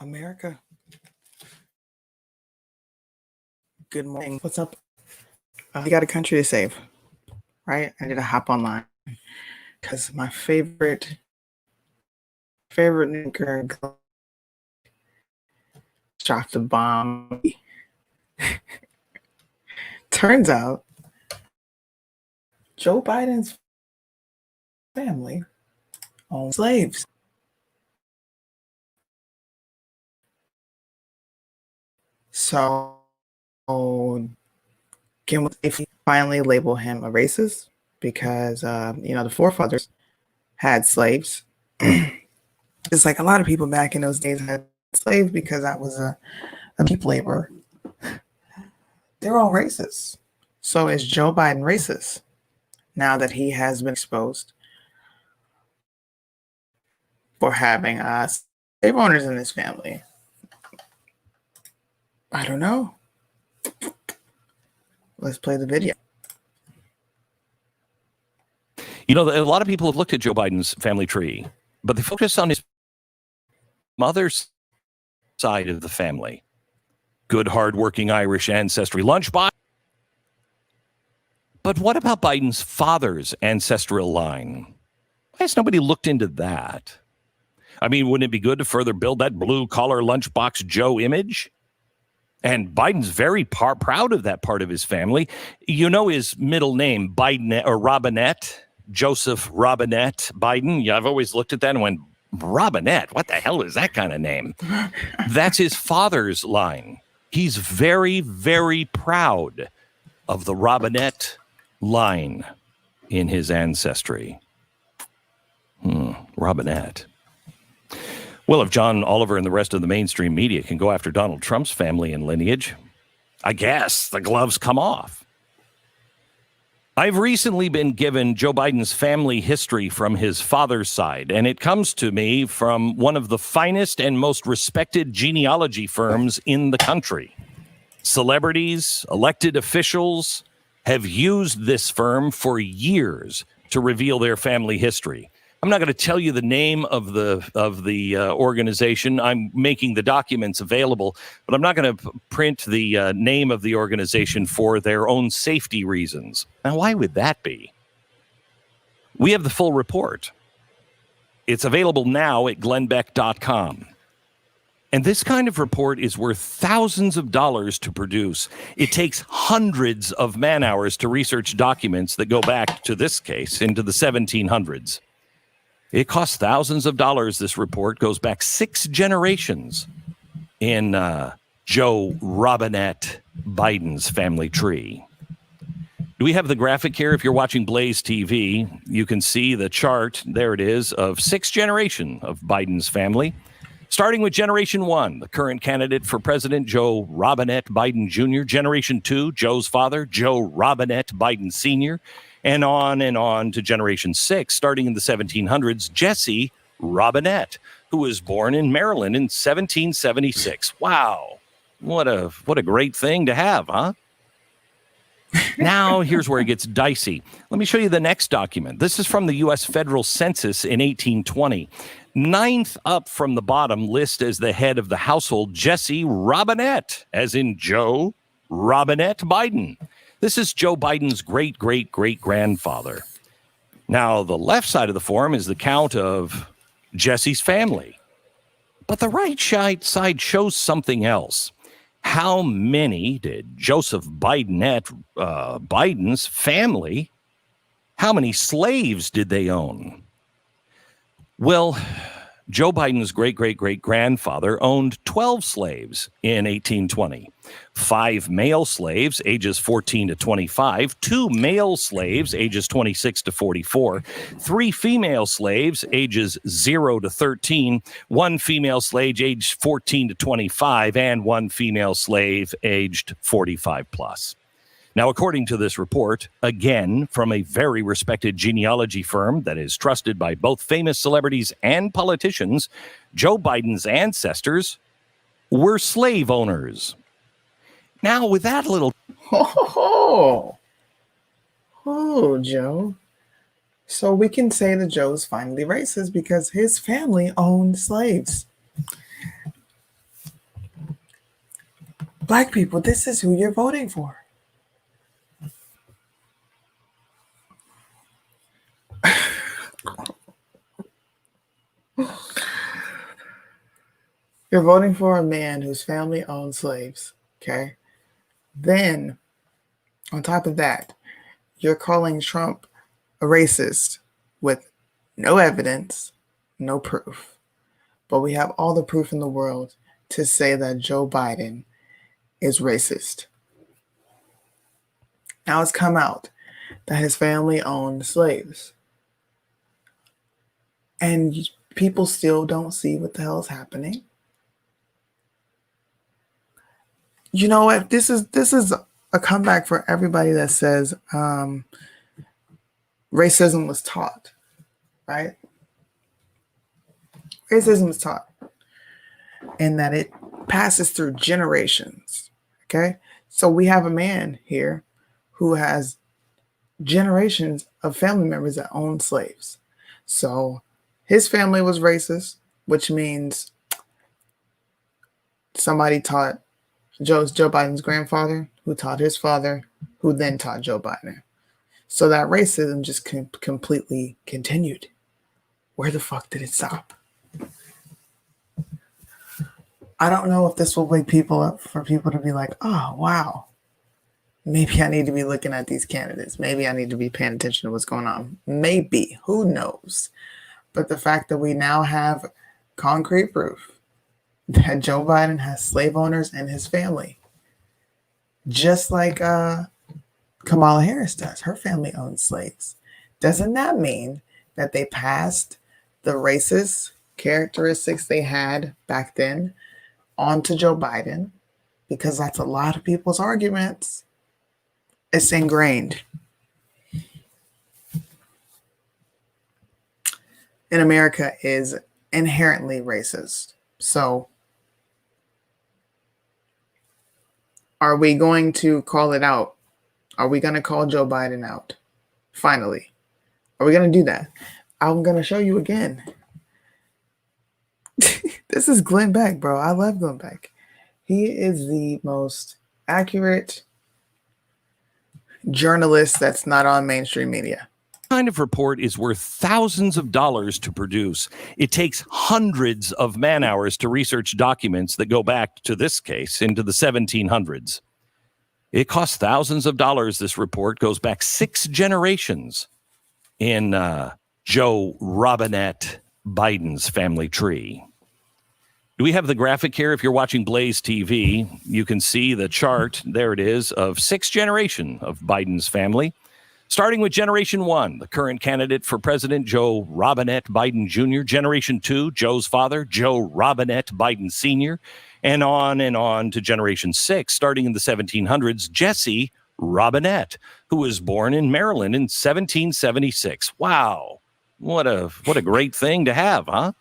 America. Good morning. What's up? You got a country to save, right? I need to hop online because my favorite nuclear dropped a bomb. Turns out Joe Biden's family owned slaves. So can we finally label him a racist? Because the forefathers had slaves. It's like a lot of people back in those days had slaves because that was a cheap labor. They're all racist. So is Joe Biden racist now that he has been exposed for having slave owners in his family? I don't know. Let's play the video. You know, a lot of people have looked at Joe Biden's family tree, but they focus on his mother's side of the family. Good, hardworking Irish ancestry lunchbox. But what about Biden's father's ancestral line? Why has nobody looked into that? I mean, wouldn't it be good to further build that blue-collar lunchbox Joe image? And Biden's very proud of that part of his family. You know his middle name, Biden or Robinette, Joseph Robinette Biden. Yeah, I've always looked at that and went, Robinette, what the hell is that kind of name? That's his father's line. He's very, very proud of the Robinette line in his ancestry. Robinette. Well, if John Oliver and the rest of the mainstream media can go after Donald Trump's family and lineage, I guess the gloves come off. I've recently been given Joe Biden's family history from his father's side, and it comes to me from one of the finest and most respected genealogy firms in the country. Celebrities, elected officials have used this firm for years to reveal their family history. I'm not going to tell you the name of the organization. I'm making the documents available, but I'm not going to print the name of the organization for their own safety reasons. Now, why would that be? We have the full report. It's available now at glennbeck.com. And this kind of report is worth thousands of dollars to produce. It takes hundreds of man-hours to research documents that go back, to this case, into the 1700s. It costs thousands of dollars. This report goes back 6 generations in Joe Robinette Biden's family tree. Do we have the graphic here? If you're watching Blaze TV, you can see the chart. There it is, of 6 generations of Biden's family. Starting with Generation 1, the current candidate for president, Joe Robinette Biden Jr. Generation 2, Joe's father, Joe Robinette Biden Sr., and on to Generation 6, starting in the 1700s, Jesse Robinette, who was born in Maryland in 1776. Wow, what a great thing to have, huh? Now, here's where it gets dicey. Let me show you the next document. This is from the U.S. Federal Census in 1820. 9th up from the bottom list as the head of the household, Jesse Robinette, as in Joe Robinette Biden. This is Joe Biden's great-great-great-grandfather. Now, the left side of the form is the count of Jesse's family. But the right side shows something else. How many did Joseph Bidenette, Biden's family, how many slaves did they own? Well, Joe Biden's great-great-great-grandfather owned 12 slaves in 1820. 5 male slaves, ages 14 to 25, 2 male slaves, ages 26 to 44, 3 female slaves, ages 0 to 13, 1 female slave, aged 14 to 25, and 1 female slave, aged 45 plus. Now, according to this report, again, from a very respected genealogy firm that is trusted by both famous celebrities and politicians, Joe Biden's ancestors were slave owners. Now, with that little... Oh, Joe. So we can say that Joe's finally racist because his family owned slaves. Black people, this is who you're voting for. You're voting for a man whose family owned slaves, okay? Then, on top of that, you're calling Trump a racist with no evidence, no proof. But we have all the proof in the world to say that Joe Biden is racist. Now it's come out that his family owned slaves. And people still don't see what the hell is happening. You know what? This is a comeback for everybody that says racism was taught, right? Racism is taught, and that it passes through generations. Okay, so we have a man here who has generations of family members that own slaves. So his family was racist, which means somebody taught Joe Biden's grandfather, who taught his father, who then taught Joe Biden. So that racism just completely continued. Where the fuck did it stop? I don't know if this will wake people up for people to be like, oh, wow, maybe I need to be looking at these candidates. Maybe I need to be paying attention to what's going on. Maybe, who knows? But the fact that we now have concrete proof that Joe Biden has slave owners in his family, just like Kamala Harris does. Her family owns slaves. Doesn't that mean that they passed the racist characteristics they had back then onto Joe Biden? Because that's a lot of people's arguments. It's ingrained. And America is inherently racist. So are we going to call it out? Are we going to call Joe Biden out? Finally. Are we going to do that? I'm going to show you again. This is Glenn Beck, bro. I love Glenn Beck. He is the most accurate journalist that's not on mainstream media. Kind of report is worth thousands of dollars to produce. It takes hundreds of man hours to research documents that go back, to this case, into the 1700s. It costs thousands of dollars. This report goes back 6 generations in Joe Robinette Biden's family tree. Do we have the graphic here? If you're watching Blaze TV, you can see the chart. There it is, of 6 generations of Biden's family. Starting with Generation 1, the current candidate for president, Joe Robinette Biden Jr. Generation 2, Joe's father, Joe Robinette Biden Sr. And on to Generation 6, starting in the 1700s, Jesse Robinette, who was born in Maryland in 1776. Wow, what a great thing to have, huh?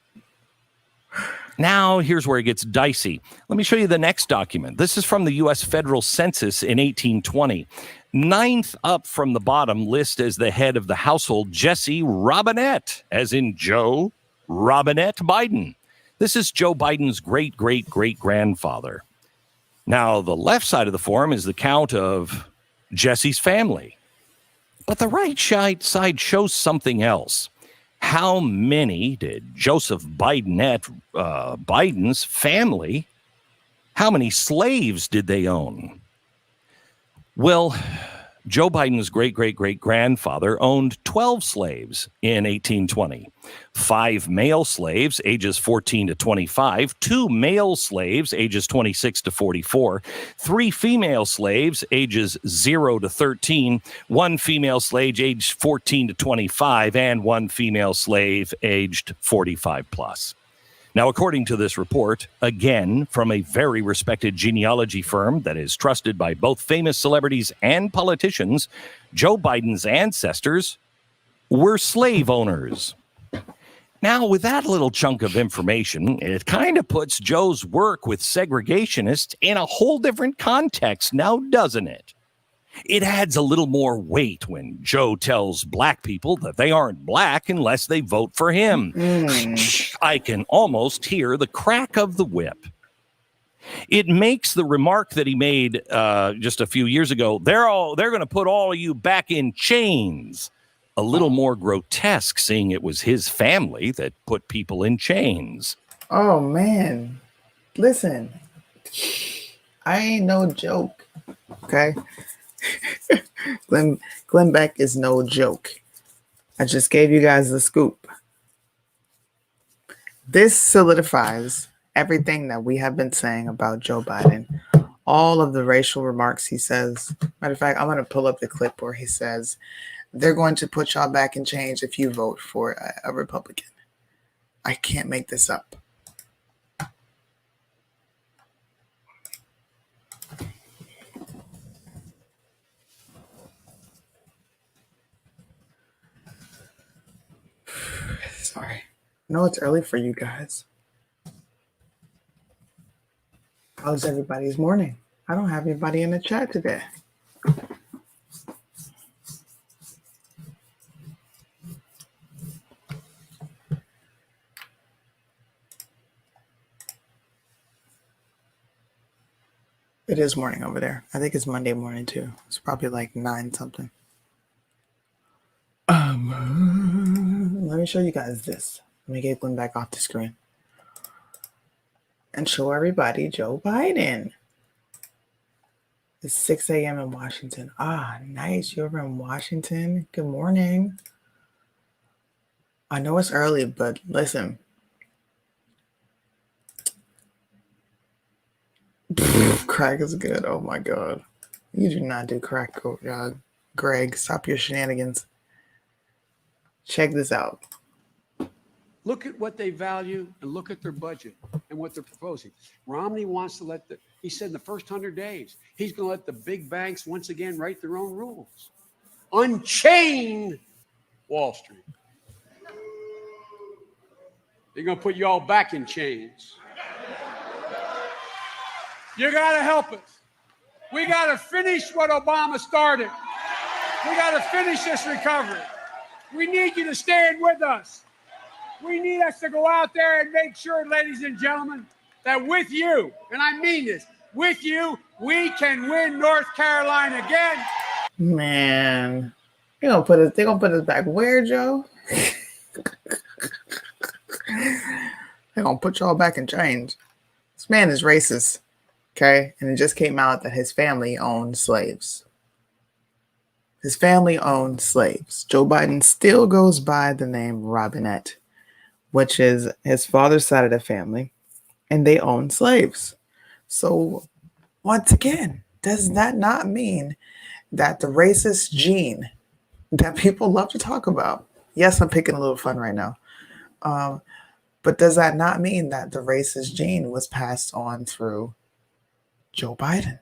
Now, here's where it gets dicey. Let me show you the next document. This is from the U.S. Federal Census in 1820. 9th up from the bottom list as the head of the household, Jesse Robinette, as in Joe Robinette Biden. This is Joe Biden's great-great-great-grandfather. Now, the left side of the form is the count of Jesse's family. But the right side shows something else. How many did Joseph Biden's family, how many slaves did they own? Well, Joe Biden's great-great-great-grandfather owned 12 slaves in 1820. 5 male slaves, ages 14 to 25. 2 male slaves, ages 26 to 44. 3 female slaves, ages 0 to 13. 1 female slave, aged 14 to 25. And 1 female slave, aged 45 plus. Now, according to this report, again, from a very respected genealogy firm that is trusted by both famous celebrities and politicians, Joe Biden's ancestors were slave owners. Now, with that little chunk of information, it kind of puts Joe's work with segregationists in a whole different context now, doesn't it? It adds a little more weight when Joe tells black people that they aren't black unless they vote for him. I can almost hear the crack of the whip. It makes the remark that he made just a few years ago, they're going to put all of you back in chains, a little more grotesque, seeing it was his family that put people in chains. Oh, man. Listen, I ain't no joke, okay? Glenn Beck is no joke. I just gave you guys the scoop. This solidifies everything that we have been saying about Joe Biden. All of the racial remarks he says. Matter of fact, I'm going to pull up the clip where he says, they're going to put y'all back in chains if you vote for a Republican. I can't make this up. Sorry. I know it's early for you guys. How's everybody's morning? I don't have anybody in the chat today. It is morning over there. I think it's Monday morning too. It's probably like 9 something. Let me show you guys this. Let me get Glenn back off the screen and show everybody Joe Biden. It's 6 a.m. in Washington. Ah, nice. You're in Washington. Good morning. I know it's early, but listen. Crack is good. Oh my God. You do not do crack, Greg. Stop your shenanigans. Check this out. Look at what they value and look at their budget and what they're proposing. Romney wants to he said in the first 100 days, he's going to let the big banks once again write their own rules. Unchain Wall Street. They're going to put you all back in chains. You got to help us. We got to finish what Obama started. We got to finish this recovery. We need you to stand with us. We need us to go out there and make sure, ladies and gentlemen, that with you, and I mean this, with you, we can win North Carolina again. Man, they're gonna put us back where, Joe? They're gonna put y'all back in chains. This man is racist, okay? And it just came out that his family owned slaves. His family owned slaves. Joe Biden still goes by the name Robinette, which is his father's side of the family, and they own slaves. So, once again, does that not mean that the racist gene that people love to talk about, yes, I'm picking a little fun right now, but does that not mean that the racist gene was passed on through Joe Biden?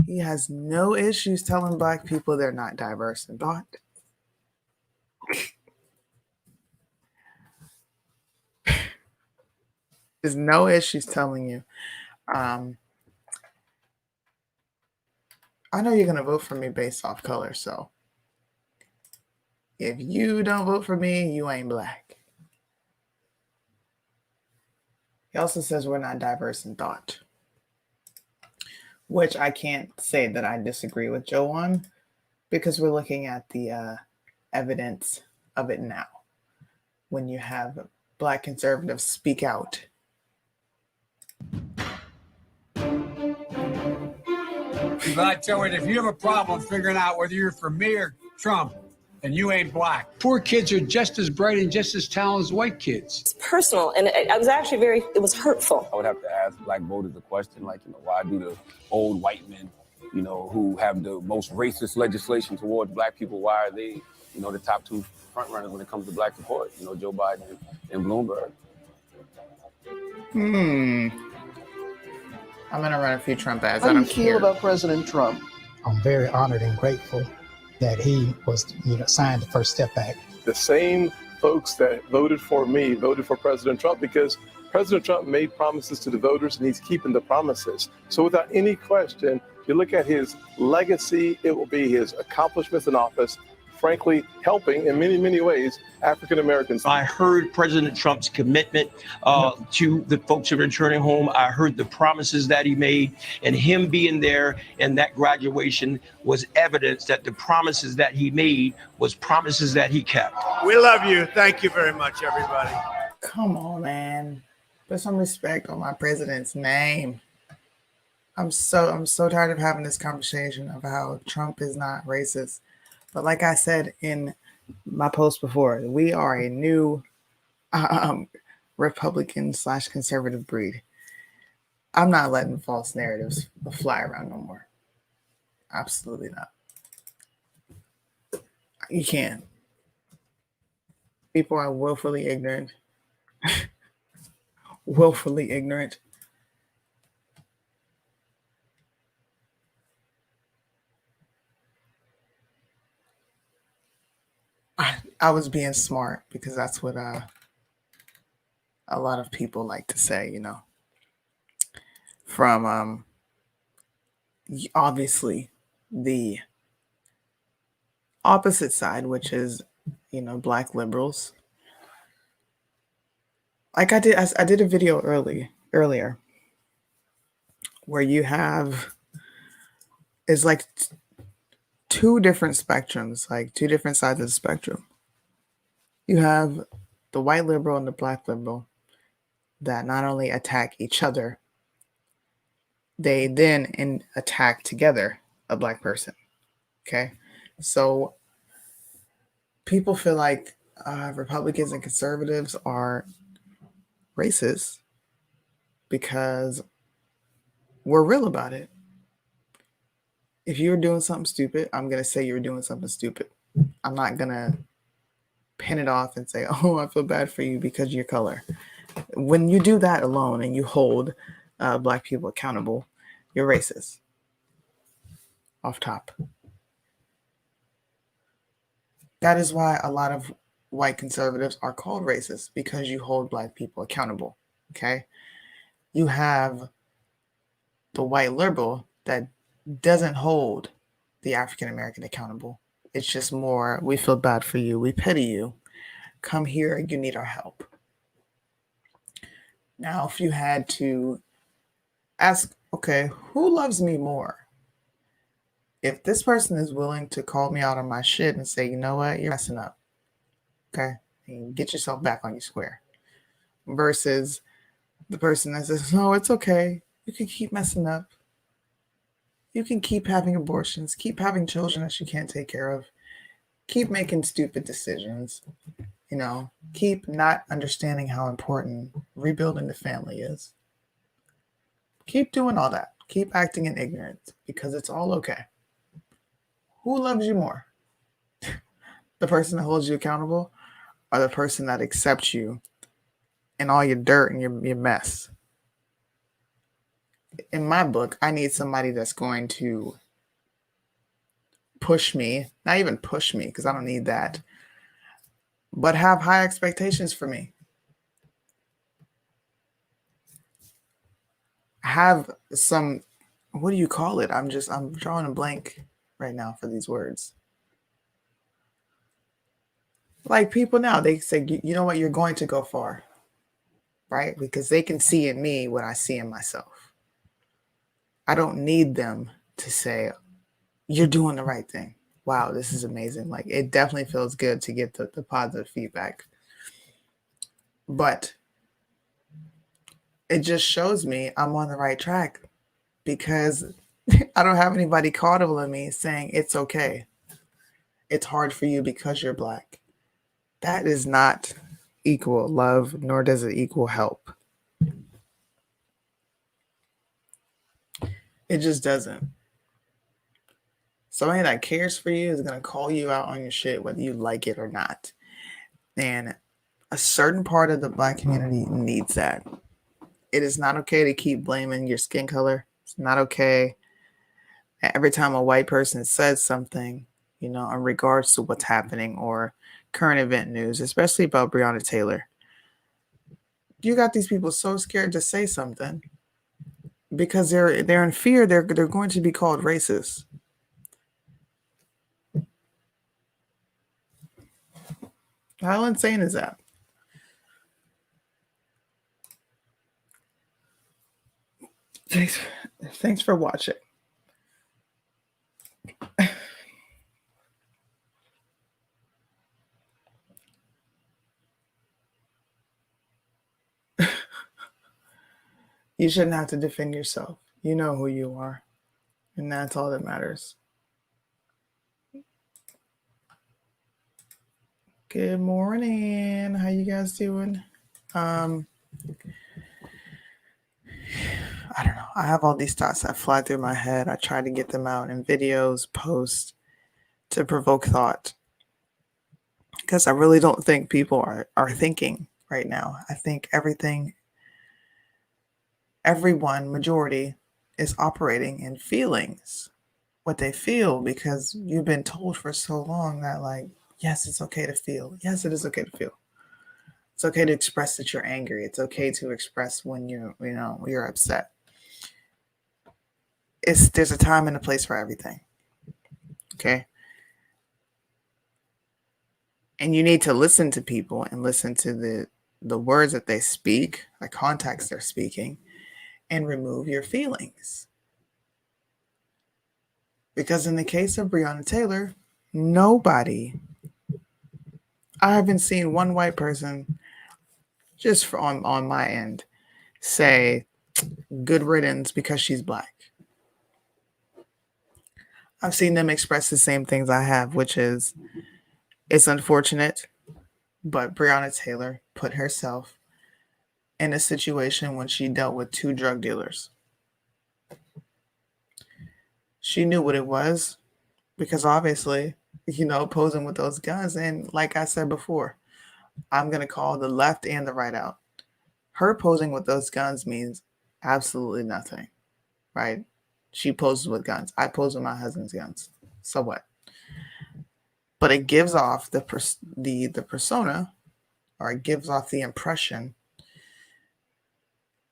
He has no issues telling Black people they're not diverse in thought. There's no issues telling you. I know you're going to vote for me based off color, so if you don't vote for me, you ain't Black. He also says we're not diverse in thought, which I can't say that I disagree with Joe on, because we're looking at the evidence of it now. When you have Black conservatives speak out. I tell you, if you have a problem figuring out whether you're for me or Trump, and you ain't Black. Poor kids are just as bright and just as talented as white kids. It's personal, and I was actually it was hurtful. I would have to ask Black voters the question, like, why do the old white men, who have the most racist legislation towards Black people, why are they, the top two front runners when it comes to Black support? Joe Biden and Bloomberg. I'm going to run a few Trump ads. How I do you don't feel care about President Trump? I'm very honored and grateful that he was, signed the First Step Act. The same folks that voted for me voted for President Trump because President Trump made promises to the voters and he's keeping the promises. So without any question, if you look at his legacy, it will be his accomplishments in office, frankly, helping in many, many ways African Americans. I heard President Trump's commitment to the folks who are returning home. I heard the promises that he made, and him being there and that graduation was evidence that the promises that he made was promises that he kept. We love you. Thank you very much, everybody. Come on, man. Put some respect on my president's name. I'm so tired of having this conversation of how Trump is not racist. But like I said in my post before, we are a new Republican/conservative breed. I'm not letting false narratives fly around no more. Absolutely not. You can't. People are willfully ignorant. Willfully ignorant. I was being smart because that's what a lot of people like to say, you know. From obviously the opposite side, which is, you know, Black liberals. Like I did a video earlier where you have is like two different spectrums, like two different sides of the spectrum. You have the white liberal and the Black liberal that not only attack each other, they then attack together a Black person. Okay, so people feel like Republicans and conservatives are racist because we're real about it. If you're doing something stupid, I'm going to say you're doing something stupid. I'm not going to pin it off and say, oh, I feel bad for you because of your color. When you do that alone and you hold Black people accountable, you're racist. Off top. That is why a lot of white conservatives are called racist, because you hold Black people accountable. Okay? You have the white liberal that doesn't hold the African American accountable. It's just more, we feel bad for you, we pity you, come here, you need our help. Now, if you had to ask, okay, who loves me more? If this person is willing to call me out on my shit and say, you know what, you're messing up, okay, and get yourself back on your square, versus the person that says, no, it's okay, you can keep messing up. You can keep having abortions, keep having children that you can't take care of, keep making stupid decisions, you know, keep not understanding how important rebuilding the family is. Keep doing all that. Keep acting in ignorance because it's all okay. Who loves you more? The person that holds you accountable or the person that accepts you and all your dirt and your mess? In my book, I need somebody that's going to push me, not even push me because I don't need that, but have high expectations for me. Have some, what do you call it? I'm drawing a blank right now for these words. Like people now, they say, you know what, you're going to go far, right? Because they can see in me what I see in myself. I don't need them to say, you're doing the right thing. Wow, this is amazing. Like, it definitely feels good to get the positive feedback. But it just shows me I'm on the right track because I don't have anybody coddling me saying it's okay. It's hard for you because you're Black. That is not equal love, nor does it equal help. It just doesn't. Somebody that cares for you is going to call you out on your shit, whether you like it or not. And a certain part of the Black community needs that. It is not okay to keep blaming your skin color. It's not okay. Every time a white person says something, you know, in regards to what's happening or current event news, especially about Breonna Taylor, you got these people so scared to say something because they're in fear they're going to be called racist. How insane is that? Thanks for watching. You shouldn't have to defend yourself. You know who you are, and that's all that matters. Good morning. How you guys doing? I don't know. I have all these thoughts that fly through my head. I try to get them out in videos, posts to provoke thought. Because I really don't think people are thinking right now. I think everyone, majority, is operating in feelings, what they feel, because you've been told for so long that, like, yes, it's okay to feel. Yes, it is okay to feel. It's okay to express that you're angry. It's okay to express when you're upset. There's a time and a place for everything. Okay. And you need to listen to people and listen to the words that they speak, the context they're speaking, and remove your feelings. Because in the case of Breonna Taylor, I haven't seen one white person just on my end say good riddance because she's black. I've seen them express the same things I have, which is it's unfortunate, but Breonna Taylor put herself in a situation when she dealt with 2 drug dealers. She knew what it was because obviously, posing with those guns. And like I said before, I'm going to call the left and the right out. Her posing with those guns means absolutely nothing, right? She poses with guns. I pose with my husband's guns. So what? But it gives off the persona, or it gives off the impression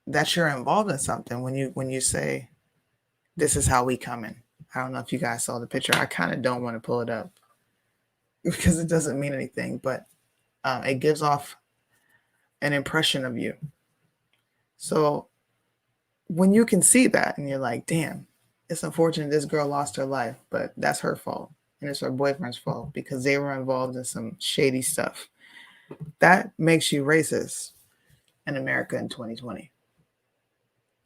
that you're involved in something when you say, this is how we come in. I don't know if you guys saw the picture. I kind of don't want to pull it up because it doesn't mean anything, but it gives off an impression of you. So when you can see that and you're like, damn, it's unfortunate this girl lost her life, but that's her fault. And it's her boyfriend's fault because they were involved in some shady stuff. That makes you racist in America in 2020.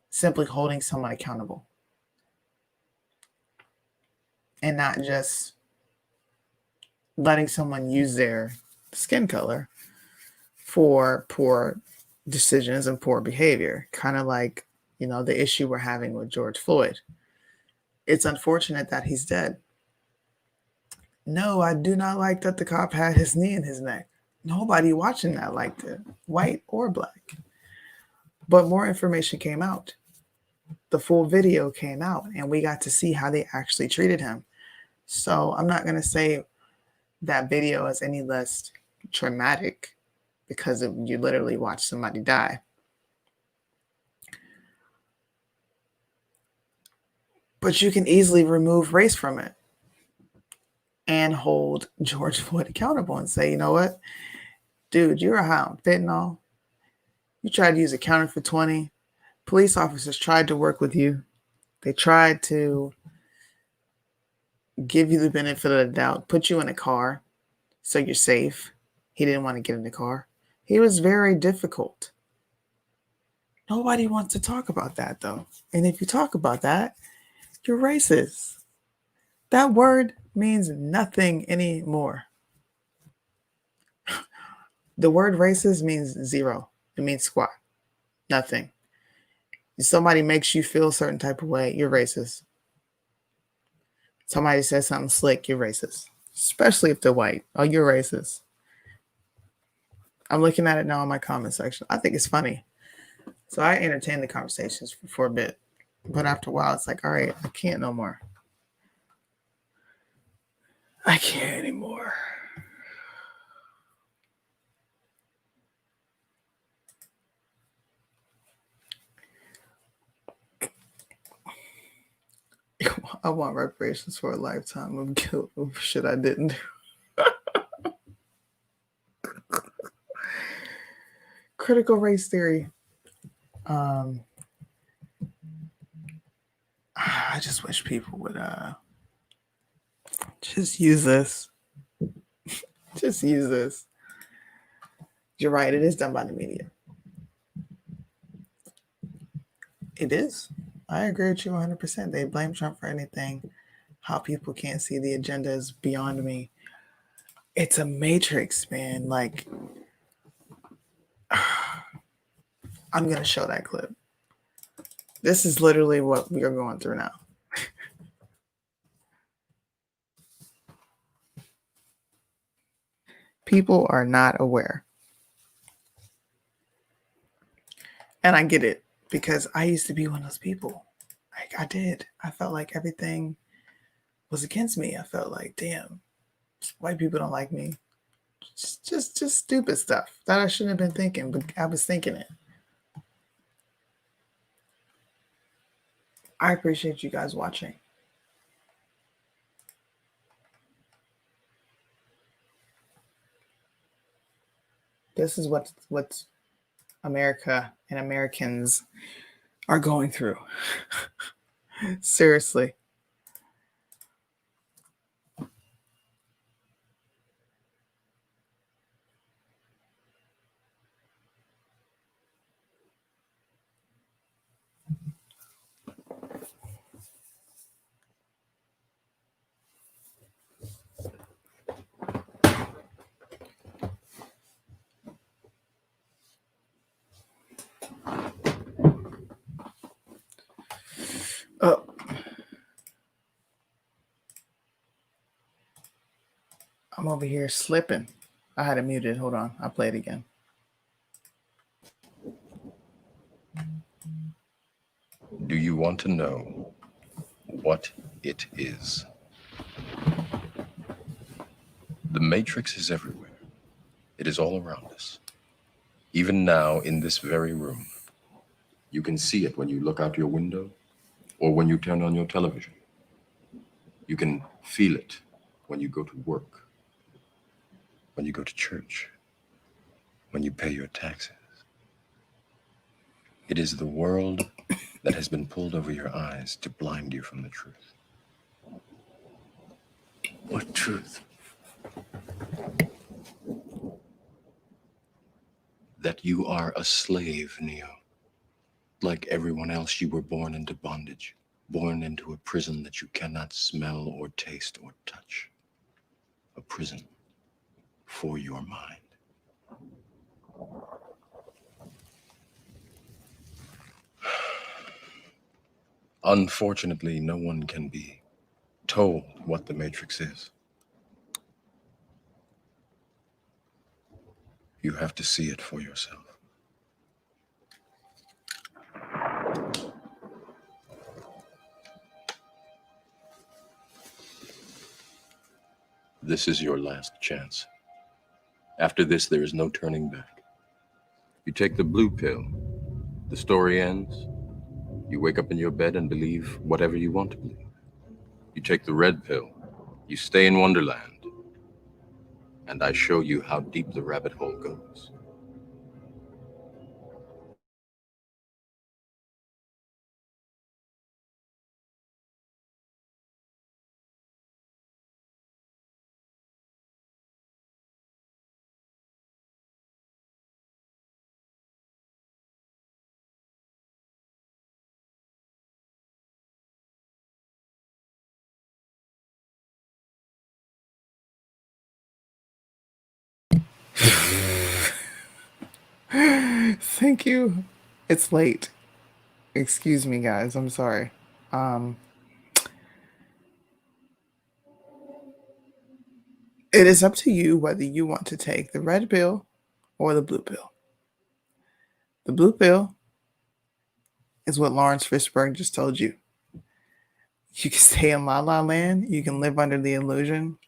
Simply holding someone accountable. And not just letting someone use their skin color for poor decisions and poor behavior. Kind of like, the issue we're having with George Floyd. It's unfortunate that he's dead. No, I do not like that the cop had his knee in his neck. Nobody watching that liked it, white or black. But more information came out. The full video came out, and we got to see how they actually treated him. So I'm not going to say that video is any less traumatic because you literally watched somebody die. But you can easily remove race from it and hold George Floyd accountable and say, you know what? Dude, you're high on fentanyl. You tried to use a counterfeit 20. Police officers tried to work with you. They tried to give you the benefit of the doubt, put you in a car so you're safe. He didn't want to get in the car. He was very difficult. Nobody wants to talk about that, though. And if you talk about that, you're racist. That word means nothing anymore. The word racist means zero. It means squat. Nothing. If somebody makes you feel a certain type of way, you're racist. Somebody says something slick, you're racist. Especially if they're white. Oh, you're racist. I'm looking at it now in my comment section. I think it's funny. So I entertain the conversations for a bit. But after a while, it's like, all right, I can't no more. I can't anymore. I want reparations for a lifetime of guilt of shit I didn't do. critical race theory. I just wish people would just use this. Just use this. You're right. It is done by the media. It is. I agree with you 100%. They blame Trump for anything. How people can't see the agenda is beyond me. It's a matrix, man. Like, I'm going to show that clip. This is literally what we are going through now. People are not aware. And I get it because I used to be one of those people. Like I did. I felt like everything was against me. I felt like, damn, white people don't like me. Just stupid stuff that I shouldn't have been thinking, but I was thinking it. I appreciate you guys watching. This is what America and Americans are going through. Seriously. Oh. I'm over here slipping. I had it muted. Hold on. I'll play it again. Do you want to know what it is? The Matrix is everywhere. It is all around us. Even now, in this very room. You can see it when you look out your window or when you turn on your television. You can feel it when you go to work, when you go to church, when you pay your taxes. It is the world that has been pulled over your eyes to blind you from the truth. What truth? That you are a slave, Neo. Like everyone else, you were born into bondage, born into a prison that you cannot smell or taste or touch. A prison for your mind. Unfortunately, no one can be told what the Matrix is. You have to see it for yourself. This is your last chance. After this, there is no turning back. You take the blue pill, the story ends. You wake up in your bed and believe whatever you want to believe. You take the red pill, you stay in Wonderland, and I show you how deep the rabbit hole goes. Thank you. It's late. Excuse me, guys. I'm sorry. It is up to you whether you want to take the red pill or the blue pill. The blue pill is what Lawrence Fishburne just told you. You can stay in La La Land. You can live under the illusion.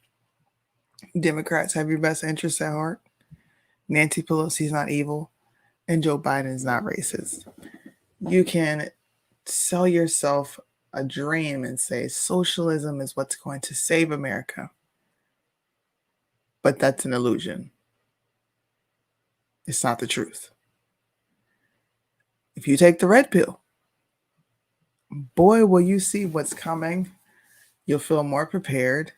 Democrats have your best interests at heart. Nancy Pelosi's not evil. And Joe Biden's not racist. You can sell yourself a dream and say socialism is what's going to save America. But that's an illusion. It's not the truth. If you take the red pill, boy, will you see what's coming. You'll feel more prepared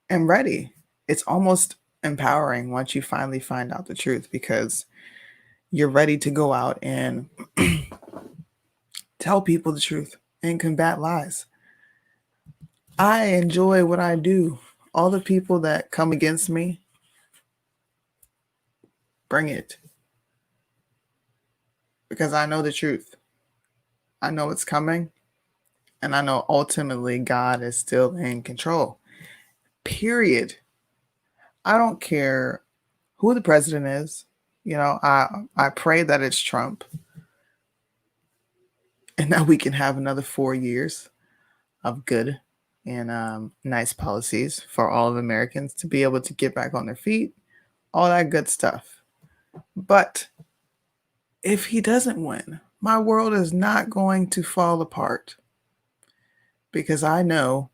and ready. It's almost empowering once you finally find out the truth, because you're ready to go out and tell people the truth and combat lies. I enjoy what I do. All the people that come against me, bring it. Because I know the truth. I know it's coming. And I know ultimately God is still in control. Period. I don't care who the president is. You know, I pray that it's Trump. And that we can have another 4 years of good and nice policies for all of Americans to be able to get back on their feet, all that good stuff. But if he doesn't win, my world is not going to fall apart, because I know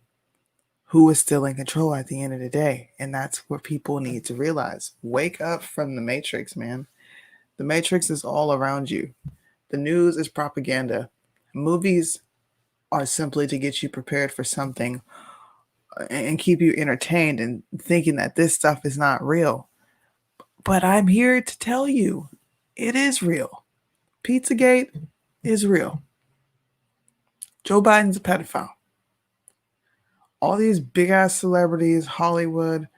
who is still in control at the end of the day. And that's what people need to realize. Wake up from the Matrix, man. The Matrix is all around you. The news is propaganda. Movies are simply to get you prepared for something and keep you entertained and thinking that this stuff is not real. But I'm here to tell you, it is real. Pizzagate is real. Joe Biden's a pedophile. All these big ass celebrities, Hollywood,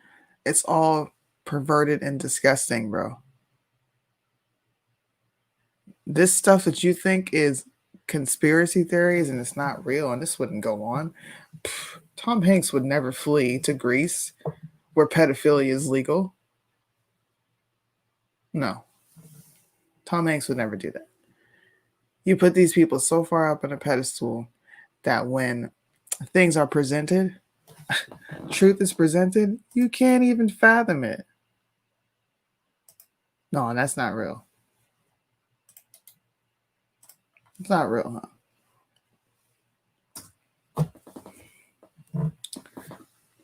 it's all perverted and disgusting, bro. This stuff that you think is conspiracy theories and it's not real and this wouldn't go on. Tom Hanks would never flee to Greece where pedophilia is legal. No. Tom Hanks would never do that. You put these people so far up on a pedestal that when things are presented, truth is presented, you can't even fathom it. No, that's not real. It's not real, huh?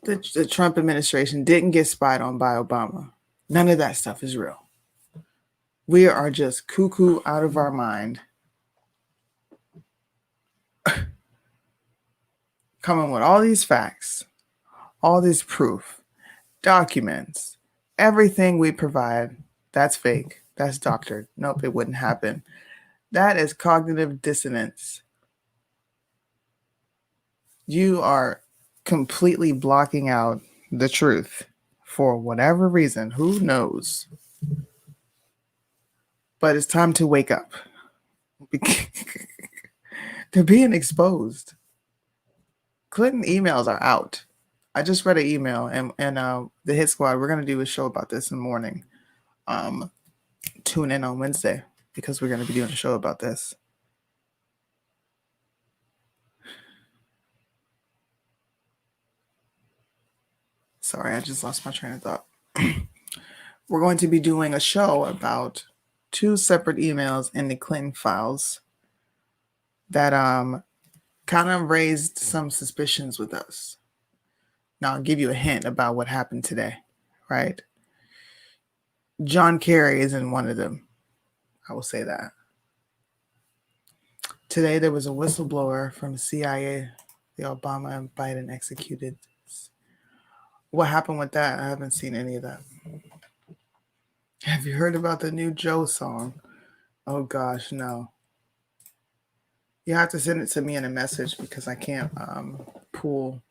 The Trump administration didn't get spied on by Obama. None of that stuff is real. We are just cuckoo out of our mind. Coming with all these facts, all this proof, documents, everything we provide, that's fake. That's doctored. Nope, it wouldn't happen. That is cognitive dissonance. You are completely blocking out the truth for whatever reason. Who knows? But it's time to wake up. They're being exposed. Clinton emails are out. I just read an email, and the Hit Squad, we're going to do a show about this in the morning. Tune in on Wednesday, because we're going to be doing a show about this. Sorry, I just lost my train of thought. We're going to be doing a show about 2 separate emails in the Clinton files that kind of raised some suspicions with us. Now, I'll give you a hint about what happened today, right? John Kerry is in one of them. I will say that. Today, there was a whistleblower from CIA, the Obama and Biden executed. What happened with that? I haven't seen any of that. Have you heard about the new Joe song? Oh gosh, no. You have to send it to me in a message because I can't pull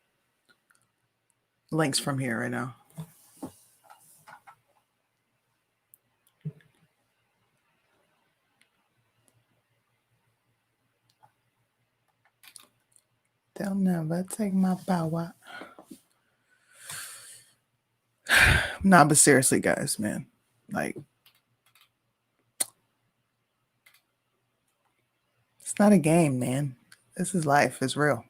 links from here right now. They'll never take my power. Nah, but seriously, guys, man. Like, it's not a game, man. This is life. It's real.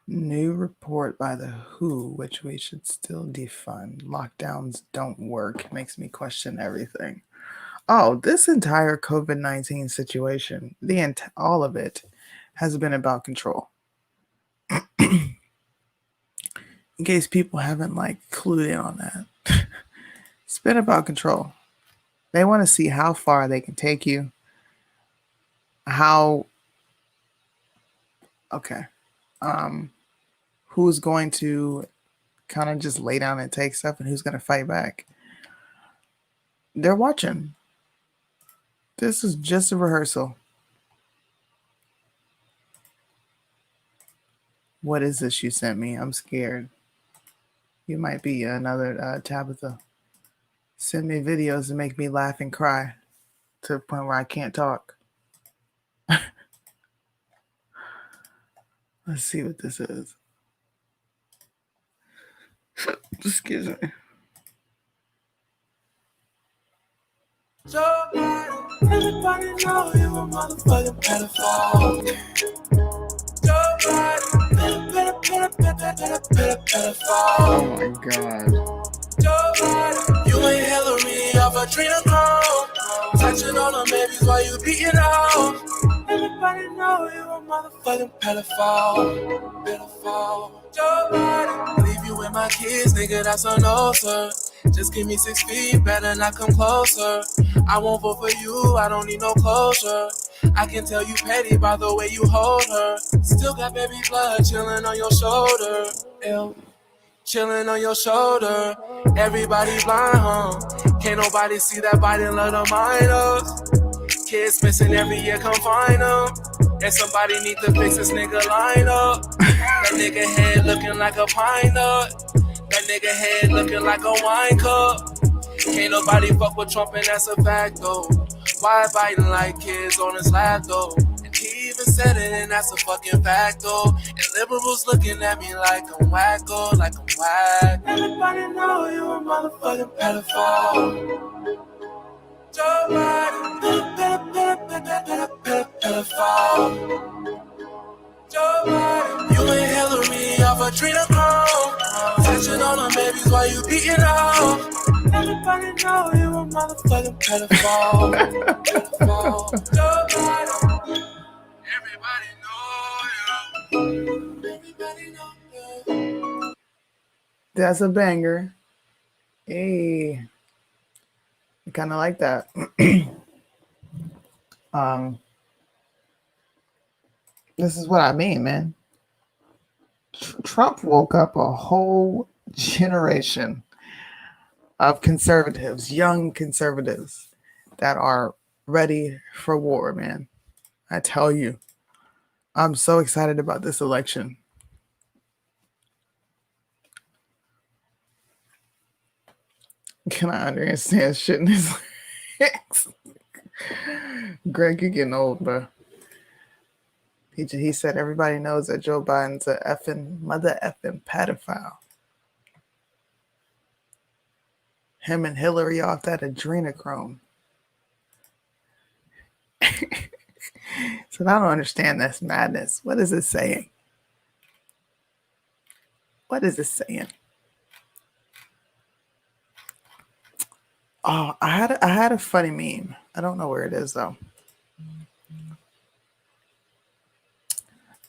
New report by the WHO, which we should still defund. Lockdowns don't work. Makes me question everything. Oh, this entire COVID-19 situation, all of it, has been about control. In case people haven't clued in on that. It's been about control. They want to see how far they can take you. Who's going to kind of just lay down and take stuff and who's going to fight back. They're watching. This is just a rehearsal. What is this you sent me? I'm scared. You might be another Tabitha. Send me videos to make me laugh and cry to the point where I can't talk. Let's see what this is. Excuse me. Everybody know you a motherfucking pedophile. Oh my god. You ain't Hillary off a adrenochrome. Touching on them babies while you beating off. Everybody know you a motherfucking pedophile. Leave you with my kids, nigga, that's a no, sir. Just give me 6 feet, better not come closer. I won't vote for you, I don't need no closure. I can tell you petty by the way you hold her. Still got baby blood chilling on your shoulder. Ew. Chilling on your shoulder. Everybody blind, huh? Can't nobody see that body and let them mind us. Kids missing every year, come find them. And somebody need to fix this nigga line up. That nigga head looking like a pine nut. That nigga head looking like a wine cup. Can't nobody fuck with Trump and that's a fact though. Why biting like kids on his lap though? And he even said it and that's a fucking fact though. And liberals looking at me like I'm wacko, like I'm whack. Everybody know you a motherfucking pedophile. Joe Biden, pedophile. Joe Biden, you ain't Hillary off adrenochrome. Touching on them babies while you beating off. Everybody know you a motherfucking pedophile. Joe Biden, everybody know you. Everybody know you. That's a banger. Hey. I kind of like that. This is what I mean, man. Trump woke up a whole generation of conservatives, young conservatives that are ready for war, man. I tell you, I'm so excited about this election. Can I understand shit in his legs? Greg, you're getting old, bro. He said everybody knows that Joe Biden's a mother effing pedophile. Him and Hillary off that adrenochrome. So I don't understand this madness. What is it saying? What is it saying? Oh, I had a funny meme. I don't know where it is though.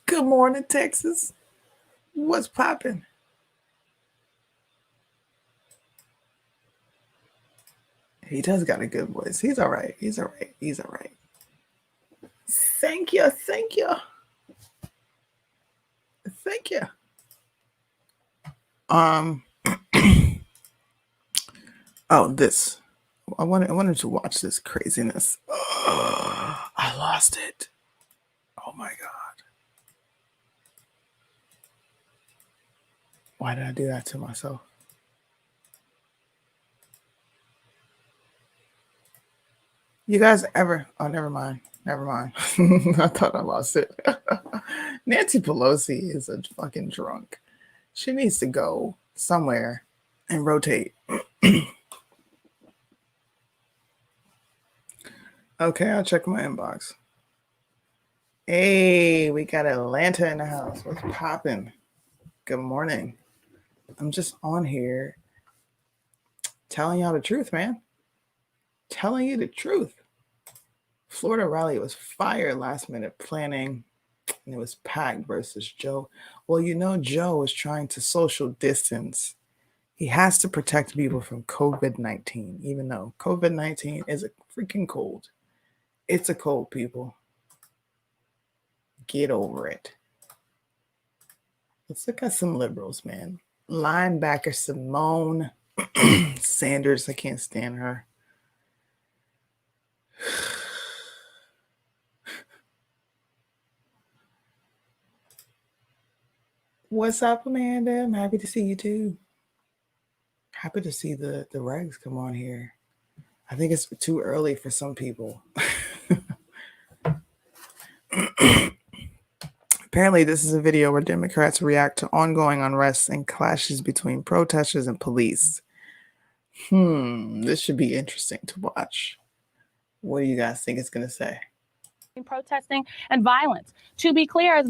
Good morning, Texas. What's popping? He does got a good voice. He's all right. He's all right. He's all right. Thank you. Thank you. Thank you. Oh, this. I wanted to watch this craziness. Oh, I lost it. Oh my God. Why did I do that to myself? You guys ever? Oh, never mind. Never mind. I thought I lost it. Nancy Pelosi is a fucking drunk. She needs to go somewhere and rotate. Okay, I'll check my inbox. Hey, we got Atlanta in the house. What's popping? Good morning. I'm just on here telling y'all the truth, man. Telling you the truth. Florida rally was fire last minute planning, and it was packed versus Joe. Well, you know, Joe was trying to social distance. He has to protect people from COVID-19, even though COVID-19 is a freaking cold. It's a cold, people. Get over it. Let's look at some liberals, man. Linebacker Simone Sanders. I can't stand her. What's up, Amanda? I'm happy to see you too. Happy to see the regs come on here. I think it's too early for some people. Apparently, this is a video where Democrats react to ongoing unrest and clashes between protesters and police. This should be interesting to watch. What do you guys think it's going to say? Protesting and violence. To be clear, as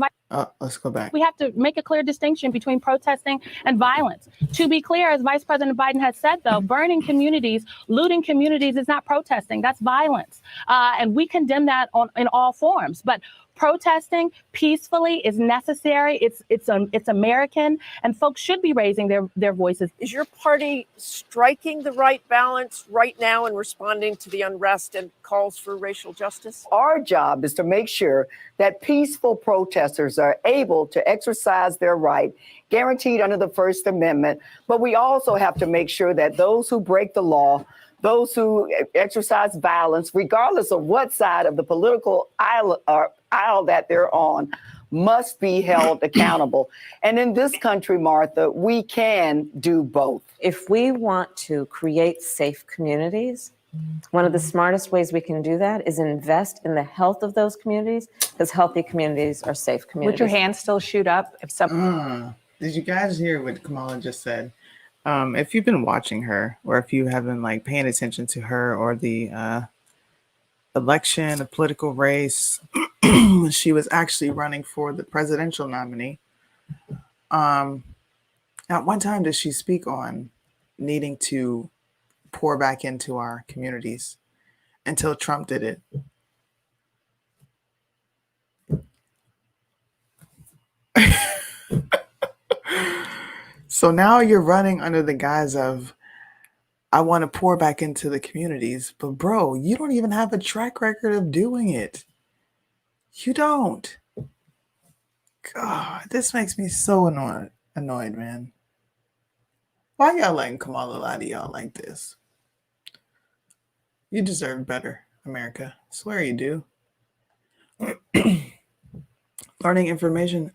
let's go back. we have to make a clear distinction between protesting and violence. To be clear, as Vice President Biden has said, though, burning communities, looting communities is not protesting. That's violence. And we condemn that in all forms. But protesting peacefully is necessary. It's American, and folks should be raising their voices. Is your party striking the right balance right now in responding to the unrest and calls for racial justice? Our job is to make sure that peaceful protesters are able to exercise their right guaranteed under the First Amendment. But we also have to make sure that those who break the law, those who exercise violence, regardless of what side of the political aisle that they're on, must be held accountable. And in this country, Martha, we can do both. If we want to create safe communities, one of the smartest ways we can do that is invest in the health of those communities, because healthy communities are safe communities. Would your hand still shoot up if some? Did you guys hear what Kamala just said? If you've been watching her, or if you have been like paying attention to her or the election, the political race, she was actually running for the presidential nominee. At one time did she speak on needing to pour back into our communities until Trump did it. So now you're running under the guise of, I want to pour back into the communities. But bro, you don't even have a track record of doing it. You don't. God, this makes me so annoyed, man. Why y'all letting Kamala lie to y'all like this? You deserve better, America. I swear you do. Learning information.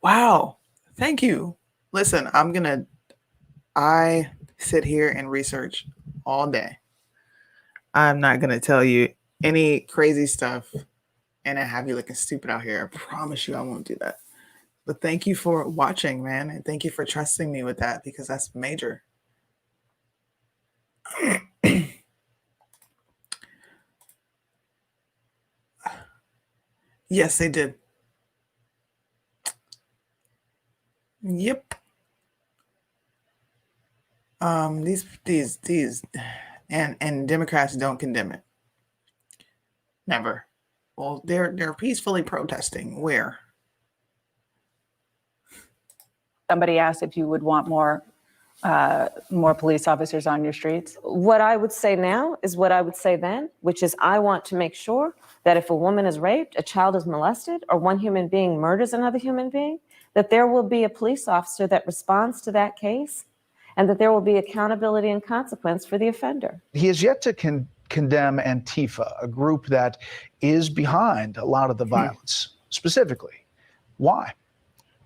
Wow. Thank you. Listen, I sit here and research all day. I'm not going to tell you any crazy stuff and I have you looking stupid out here. I promise you I won't do that. But thank you for watching, man. And thank you for trusting me with that, because that's major. Yes, they did. Yep. These and Democrats don't condemn it. Never. Well, they're peacefully protesting. Where? Somebody asked if you would want more police officers on your streets. What I would say now is what I would say then, which is I want to make sure that if a woman is raped, a child is molested, or one human being murders another human being, that there will be a police officer that responds to that case, and that there will be accountability and consequence for the offender. He has yet to condemn Antifa, a group that is behind a lot of the violence. Specifically, why?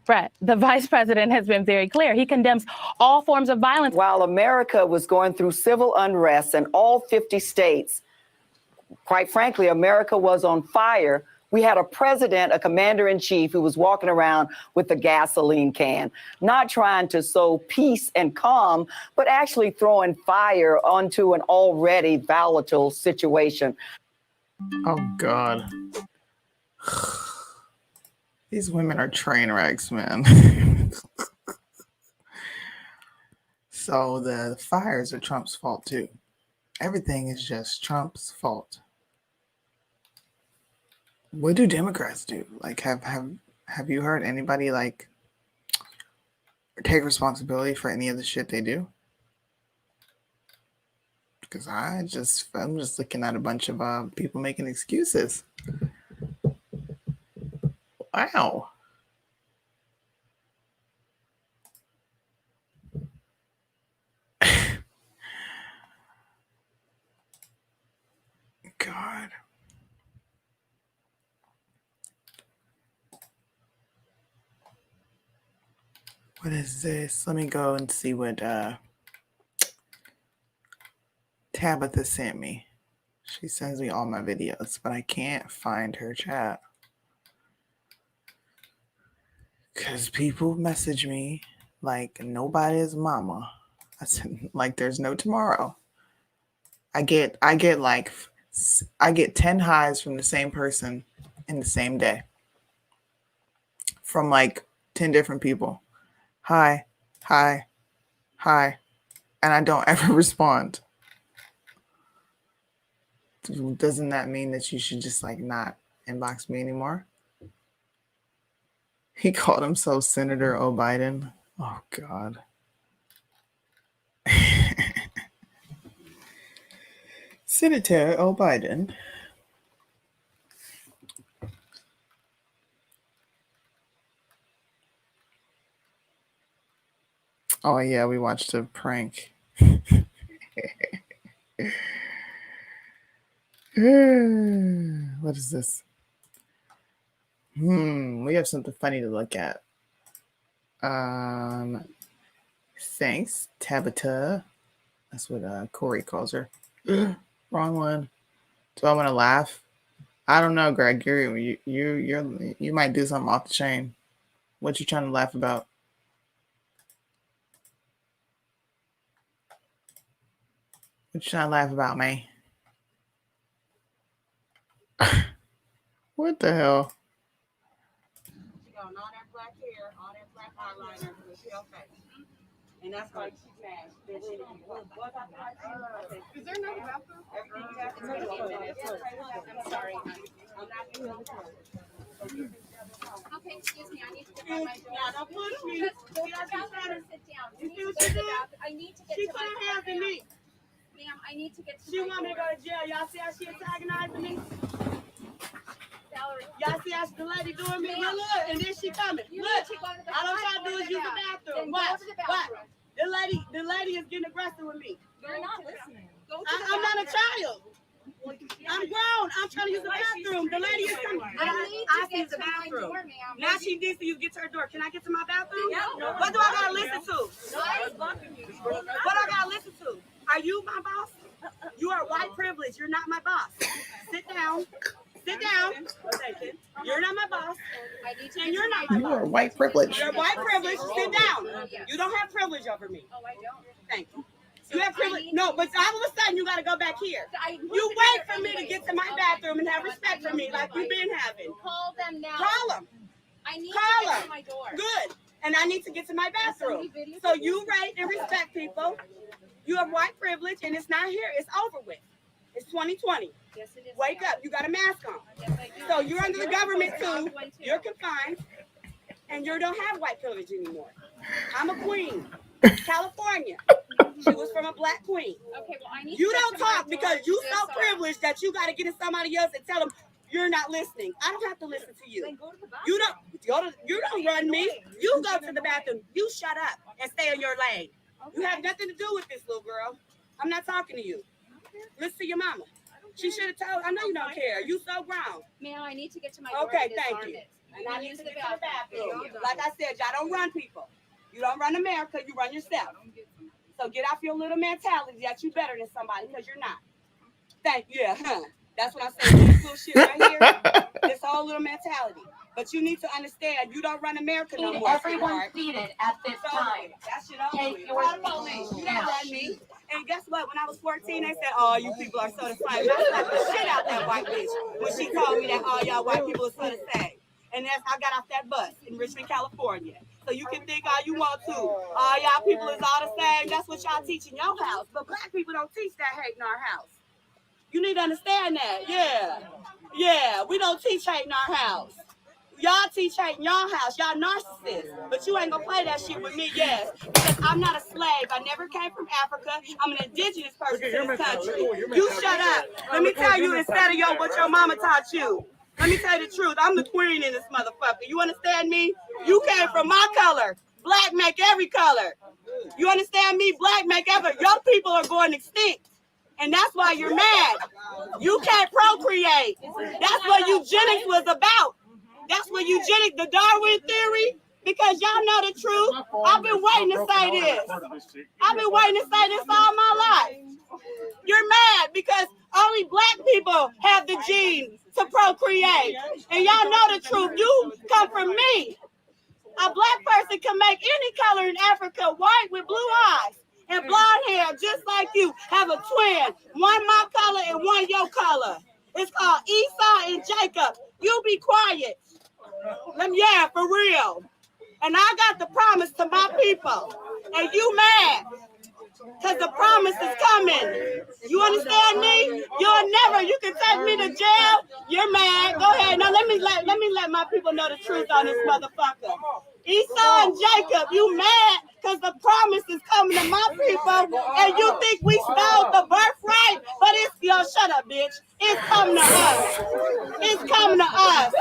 Brett, the vice president has been very clear. He condemns all forms of violence. While America was going through civil unrest in all 50 states, quite frankly, America was on fire. We had a president, a commander-in-chief, who was walking around with a gasoline can, not trying to sow peace and calm, but actually throwing fire onto an already volatile situation. Oh, God. These women are train wrecks, man. So the fires are Trump's fault, too. Everything is just Trump's fault. What do Democrats do? Like, have you heard anybody like take responsibility for any of the shit they do? Because I'm just looking at a bunch of people making excuses. Wow. God. What is this? Let me go and see what Tabitha sent me. She sends me all my videos, but I can't find her chat. Because people message me like nobody's mama. I said, like there's no tomorrow. I get 10 highs from the same person in the same day. From like 10 different people. Hi. And I don't ever respond. Doesn't that mean that you should just like not inbox me anymore? He called himself Senator O'Biden. Oh, God. Senator O'Biden. Oh, yeah, we watched a prank. What is this? We have something funny to look at. Thanks, Tabitha. That's what Corey calls her. Wrong one. Do I want to laugh? I don't know, Greg. You might do something off the chain. What you trying to laugh about? What you trying to laugh about, man? What the hell? All that black hair, all that black eyeliner, with your face. And that's why she's mad. Is there no bathroom? I'm sorry. I'm not doing it. Okay, excuse me. I need to get by my door. Now, don't push me. Sit down. You see what you do? I need to get to my door. Ma'am, I need to get to my door. She want me to go to jail. Y'all see how she antagonizing me? Y'all see how the lady doing me? Look, and then she coming. Look, all I'm trying to do is use the bathroom. Watch. The lady is getting aggressive with me. You're not listening. I'm not a child. I'm grown. I'm trying to use the bathroom. The lady is coming. I see the bathroom. Now she needs to get to her door. Can I get to my bathroom? What do I gotta listen to? What I gotta listen to? Are you my boss? You are white privilege. You're not my boss. Sit down. Sit down. You're not my boss. And you're not my boss. You are white privilege. You're white privilege. Sit down. You don't have privilege over me. Oh, I don't. Thank you. You have privilege. No, but all of a sudden you got to go back here. You wait for me to get to my bathroom and have respect for me like you've been having. Call them now. Call them. I need Call to get them. to my door. Good. And I need to get to my bathroom. So you rate and respect people. You have white privilege and it's not here. It's over with. It's 2020. Yes, it is. Wake up. You got a mask on. Yes, I do. So you're under the government too. You're confined. And you don't have white privilege anymore. I'm a queen. California. She was from a black queen. Okay, well, I need You to don't get to my talk because door. you Yes, so sir. privileged that you got to get in somebody else and tell them you're not listening. I don't have to listen to you. Then go to the bathroom. You don't run me. You go to the bathroom. You shut up and stay in your lane. You have nothing to do with this, little girl. I'm not talking to you. Listen to your mama. She should have told. I know you don't care. You so grown. Ma'am, I need to get to my door. Okay, to thank disarm you. it. And I need use to get to the bathroom. Okay, Like I said, y'all don't run people. You don't run America. You run yourself. So get off your little mentality that you better than somebody because you're not. Thank you. Yeah, that's what I'm saying. This little shit right here. This whole little mentality. But you need to understand, you don't run America no more. Everyone seated at this time. That shit over Take with. your Call the police. You don't run me. And guess what? When I was 14, they said, "Oh, you people are so the same." I slapped the shit out that white bitch when she told me that all y'all white people are so the same. And that's I got off that bus in Richmond, California. So you can think all you want to. All y'all people is all the same. That's what y'all teach in your house. But black people don't teach that hate in our house. You need to understand that. Yeah. We don't teach hate in our house. Y'all teach hate in y'all house. Y'all narcissists. But you ain't gonna play that shit with me, yes. Because I'm not a slave. I never came from Africa. I'm an indigenous person to this country. You shut up. Let me tell you instead of what your mama taught you. Let me tell you the truth. I'm the queen in this motherfucker. You understand me? You came from my color. Black make every color. You understand me? Black make every. Your people are going extinct. And that's why you're mad. You can't procreate. That's what eugenics was about. That's what eugenics, the Darwin theory, because y'all know the truth. I've been waiting to say this. I've been waiting to say this all my life. You're mad because only black people have the gene to procreate. And y'all know the truth. You come from me. A black person can make any color in Africa white with blue eyes and blonde hair, just like you. Have a twin, one my color and one your color. It's called Esau and Jacob. You be quiet. Yeah, for real. And I got the promise to my people. And you mad. Because the promise is coming. You understand me? You can take me to jail. You're mad. Go ahead. Now let me let my people know the truth on this motherfucker. Esau and Jacob, you mad because the promise is coming to my people, and you think we stole the birthright, but shut up, bitch. It's coming to us. It's coming to us.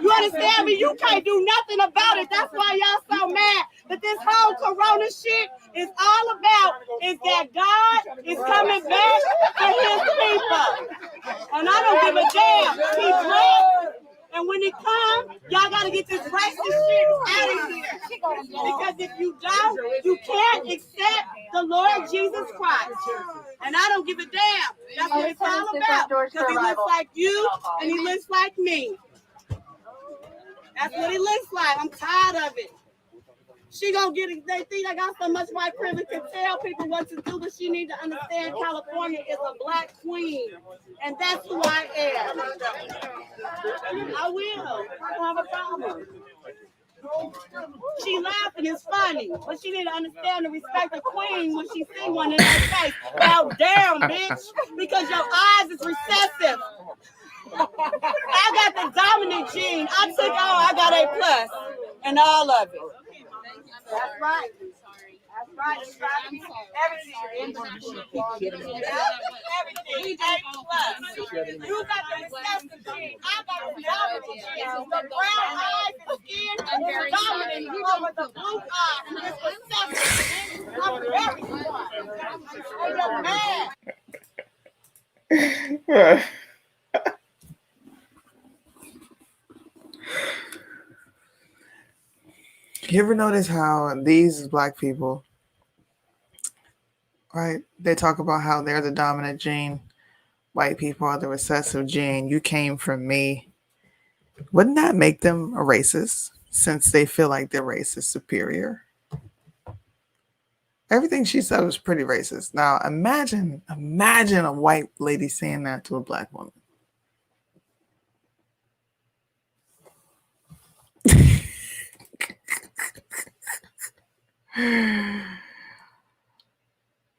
You understand me? You can't do nothing about it. That's why y'all so mad. But this whole corona shit is all about is that God is coming back for his people. And I don't give a damn. He's black. And when it comes, y'all got to get this racist shit out of here. Because if you don't, you can't accept the Lord Jesus Christ. And I don't give a damn. That's what it's all about. Because he looks like you and he looks like me. That's what he looks like. I'm tired of it. She gonna get it. They think I got so much white privilege to tell people what to do, but she need to understand California is a black queen, and that's who I am. I will. I don't have a problem. She laughing is funny, but she need to understand and respect the queen when she see one in her face. Bow down, bitch, because your eyes is recessive. I got the dominant gene. I took all. I got A+ and all of it. That's right. That's right. Everything. Everything. A+. You got the recessive gene. I got the dominant gene. The brown eyes and skin is dominant over the blue eyes. It's recessive. I'm very smart. And you're mad. You ever notice how these black people, right? They talk about how they're the dominant gene. White people are the recessive gene. You came from me. Wouldn't that make them a racist since they feel like their race is superior? Everything she said was pretty racist. Now imagine a white lady saying that to a black woman.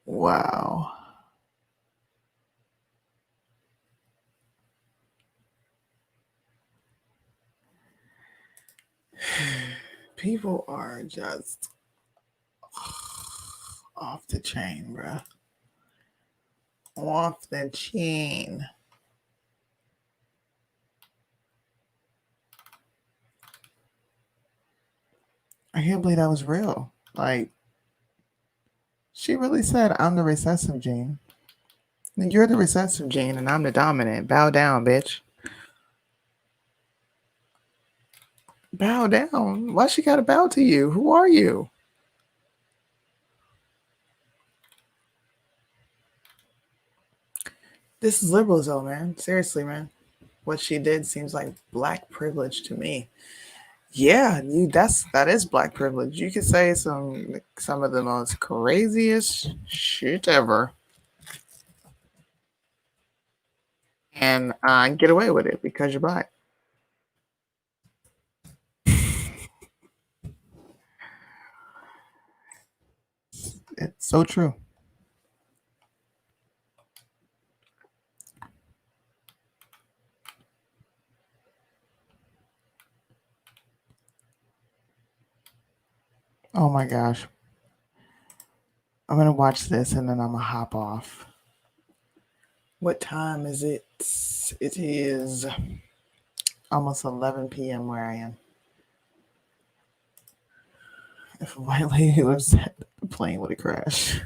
Wow. People are just off the chain, bro. Off the chain. I can't believe that was real. Like, she really said, I'm the recessive gene. You're the recessive gene and I'm the dominant. Bow down, bitch. Bow down. Why she gotta bow to you? Who are you? This is liberalism, man. Seriously, man. What she did seems like black privilege to me. Yeah, that is black privilege. You could say some of the most craziest shit ever, and get away with it because you're black. It's so true. my gosh. I'm going to watch this and then I'm going to hop off. What time is it? It is almost 11 p.m. where I am. If a white lady was the plane would have crashed.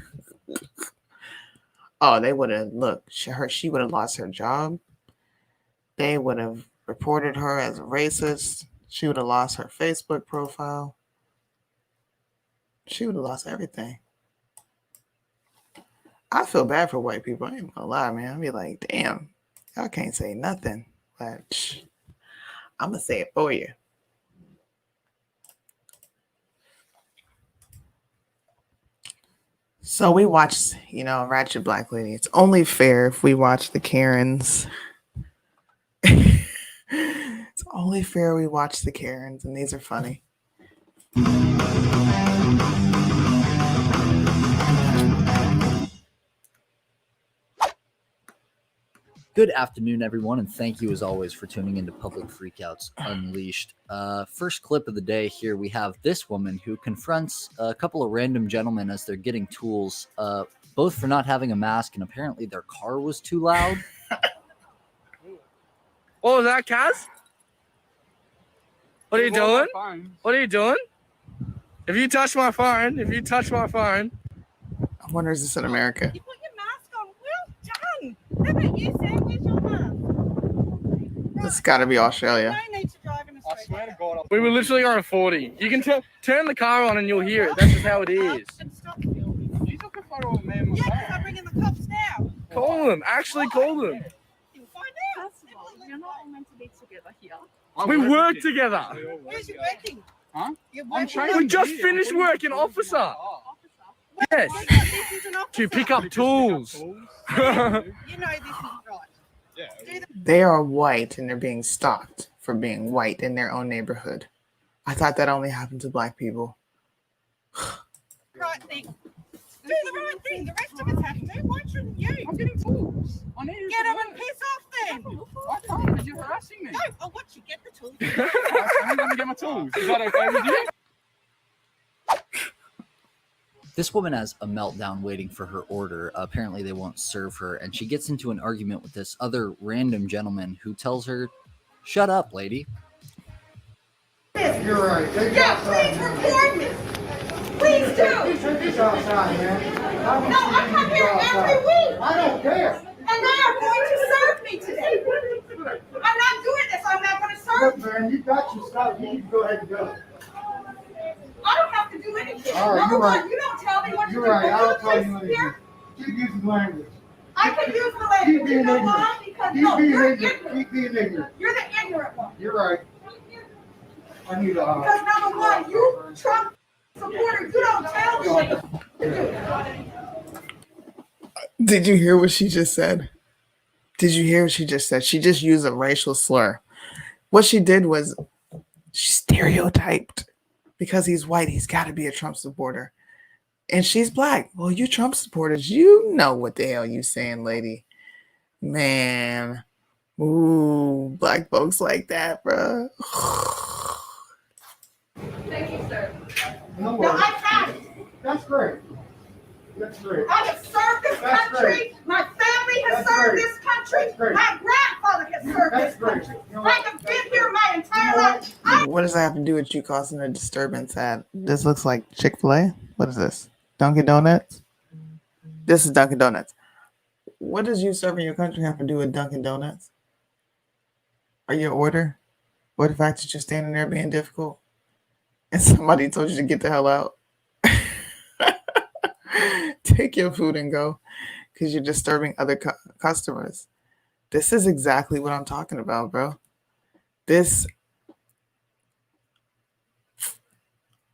Oh, they would have, look, she would have lost her job. They would have reported her as a racist. She would have lost her Facebook profile. She would have lost everything. I feel bad for white people. I ain't gonna lie, man. I'd be like, damn, y'all can't say nothing. But I'm gonna say it for you. So we watched, Ratchet Black Lady. It's only fair if we watch the Karens. It's only fair we watch the Karens, and these are funny. Good afternoon, everyone, and thank you as always for tuning into Public Freakouts Unleashed. First clip of the day here, we have this woman who confronts a couple of random gentlemen as they're getting tools, both for not having a mask and apparently their car was too loud. What was that, Kaz? What are you doing? What are you doing? If you touch my phone, I wonder, is this in America? You put your mask on. Well done. How about you, Sam? Where's your mask? This has got to be Australia. No need to drive in Australia. I swear to God, we were literally on 40. You can turn the car on and you'll hear it. That's just how it is. You took a photo of me and my phone. Yeah, because I'm bringing the cops now. Call them. Actually call them. You'll find out. First of all, you're not all meant to be together here. We work together. Where's you working? Huh? You're I'm working. trying. We just finished working, officer. Yes. This is an officer. To pick up tools. You know this is right. They are white and they're being stalked for being white in their own neighborhood. I thought that only happened to black people. Right thing. Do the right thing. The rest of us have to. Why shouldn't you? I'm getting tools. I need to get them and piss off then. I can't because you're harassing me. No, I'll watch you get the tools. I'm going to get my tools. Is that okay with you? This woman has a meltdown waiting for her order. Apparently they won't serve her, and she gets into an argument with this other random gentleman who tells her, "Shut up, lady." You're right. Yeah, please record me. Please do. Outside, man. No, I come here every week. I don't care. And they are going to serve me today. I'm not doing this. I'm not going to serve Look, you. man, you got your stuff. You need to go ahead and go. I don't have to do anything. All right, Number you're one, right. you don't tell me what to You're do. right. I don't tell you Here, anything. Keep using language. I can use the Keep language. being You know ignorant. why? Because Keep no, being you're ignorant. ignorant. Keep being ignorant. You're the ignorant one. You're right. I need to. Because number one, you Trump supporter, you don't tell me what to do. Did you hear what she just said? Did you hear what she just said? She just used a racial slur. What she did was she stereotyped because he's white, he's got to be a Trump supporter. And she's black. Well, you Trump supporters, you know what the hell you saying, lady. Man. Ooh, black folks like that, bruh. Thank you, sir. No Now, worries. I've had it. That's great. That's great. I have served this That's country. great. My family has That's served great. this country. That's great. My grandfather has served That's this great. country. You know I what? have been here my entire You know life. What does that have to do with you causing a disturbance at? This looks like Chick-fil-A. What is this? Dunkin' Donuts? This is Dunkin' Donuts. What does you serving your country have to do with Dunkin' Donuts? Are your order? Or the fact that you're standing there being difficult? And somebody told you to get the hell out? Take your food and go because you're disturbing other customers. This is exactly what I'm talking about, bro. This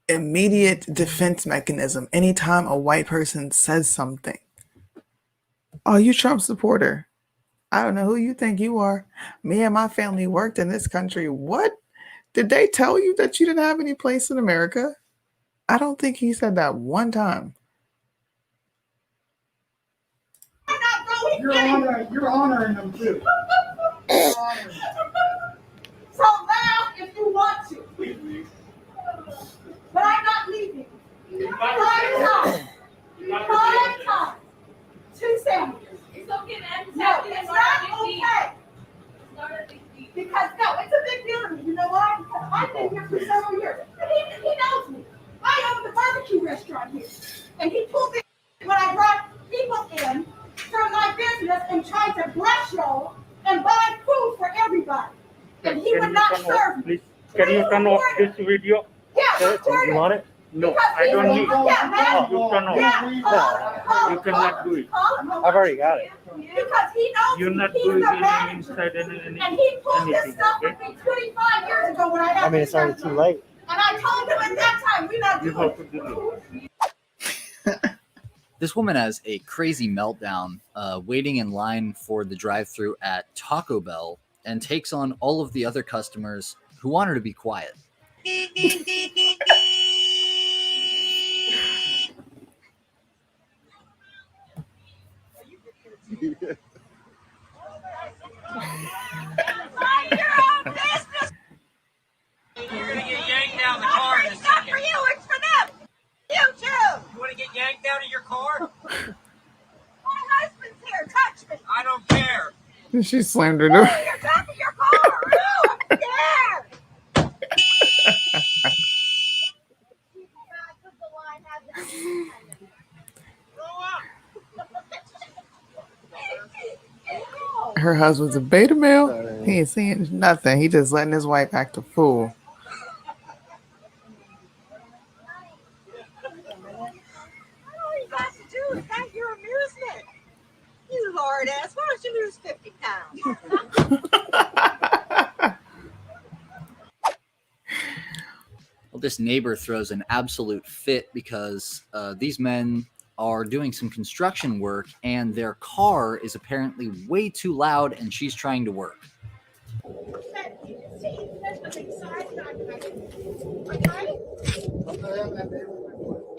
immediate defense mechanism. Anytime a white person says something, oh, you Trump supporter. I don't know who you think you are. Me and my family worked in this country. What? Did they tell you that you didn't have any place in America? I don't think he said that one time. You're honoring them too. You're honoring them. So laugh if you want to. But I'm not leaving. Two sandwiches. It's okay, man. No, it's not okay. Because no, it's a big deal to me. You know why? Because I've been here for several years. And he knows me. I own the barbecue restaurant here. And he pulled me when I brought people in from my business and tried to brush roll and buy food for everybody. And he would not serve me. Can you turn off this video? Yeah, record You want it? No, I don't need it. You turn off. You cannot do it. I've already got it. Because he knows You're not he's doing the any manager. inside anything. And he pulled this stuff with me 25 years ago when I had this already too late. And I told him at that time, we're not You doing have to do it. This woman has a crazy meltdown waiting in line for the drive-thru at Taco Bell and takes on all of the other customers who want her to be quiet. You're gonna get yanked out of the car in a second. It's not for you, it's for them. You too. You want to get yanked out of your car? My husband's here. Touch me. I don't care. She slammed her door. You're touching your car. Ooh, I'm scared. Her husband's a beta male. He ain't saying nothing. He just letting his wife act a fool. All you got to do is have your amusement. You hard ass. Why don't you lose 50 pounds? Well, this neighbor throws an absolute fit because these men are doing some construction work and their car is apparently way too loud and she's trying to work.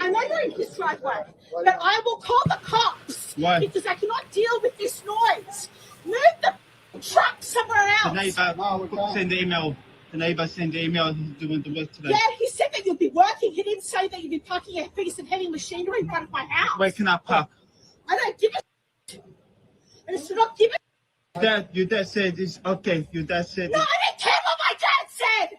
I'm entering his driveway, but I will call the cops. Why? Because I cannot deal with this noise. Move the truck somewhere else. The neighbor send the email. The neighbor sent the email. He's doing the work today. Yeah, he said that you'll be working. He didn't say that you'd be parking a piece of heavy machinery in front of my house. Where can I park? I don't give a shit. And it's not giving. Dad, your dad said it's okay. Your dad said. No, I didn't care what my dad said.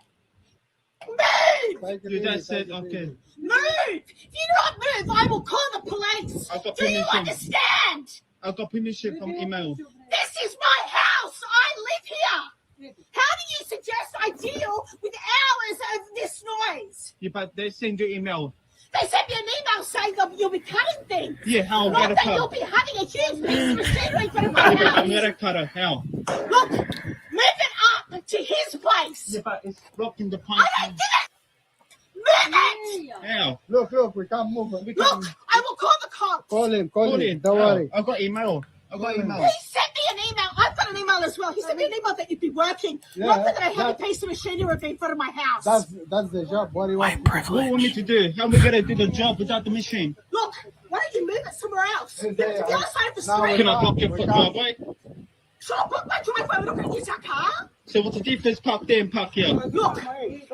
Move! Your dad said okay. Move! If you do not move, I will call the police. I got Do you permission. understand? I got permission from email. This is my house. I live here. How do you suggest I deal with hours of this noise? Yeah, but they send you email. They sent me an email saying that you'll be cutting things. Yeah, how? Not Get a that car. you'll be having a huge piece of machinery in front of my Yeah, but I'm house. not a cutter. How? Look, move it up to his place. Yeah, but it's blocking the I pipe. don't give it. Move it. How? Look, we can't move him. Look, I will call the cops. Call him. Don't How? worry. I got email. I got email. He sent me an email. I've got an email as well. He sent me an email that you'd be working. Yeah, Not that I have a that- piece of machinery in front of my house. That's the job. What do you want? What do you want me to do? How am I gonna do the job without the machine? Look, why don't you move it somewhere else? Is To there- the other side of the No, street. Can I block your We foot can't. driveway? Sure, put my driveway. We're not going to use our car. So what's the difference? Park there and park here. Look,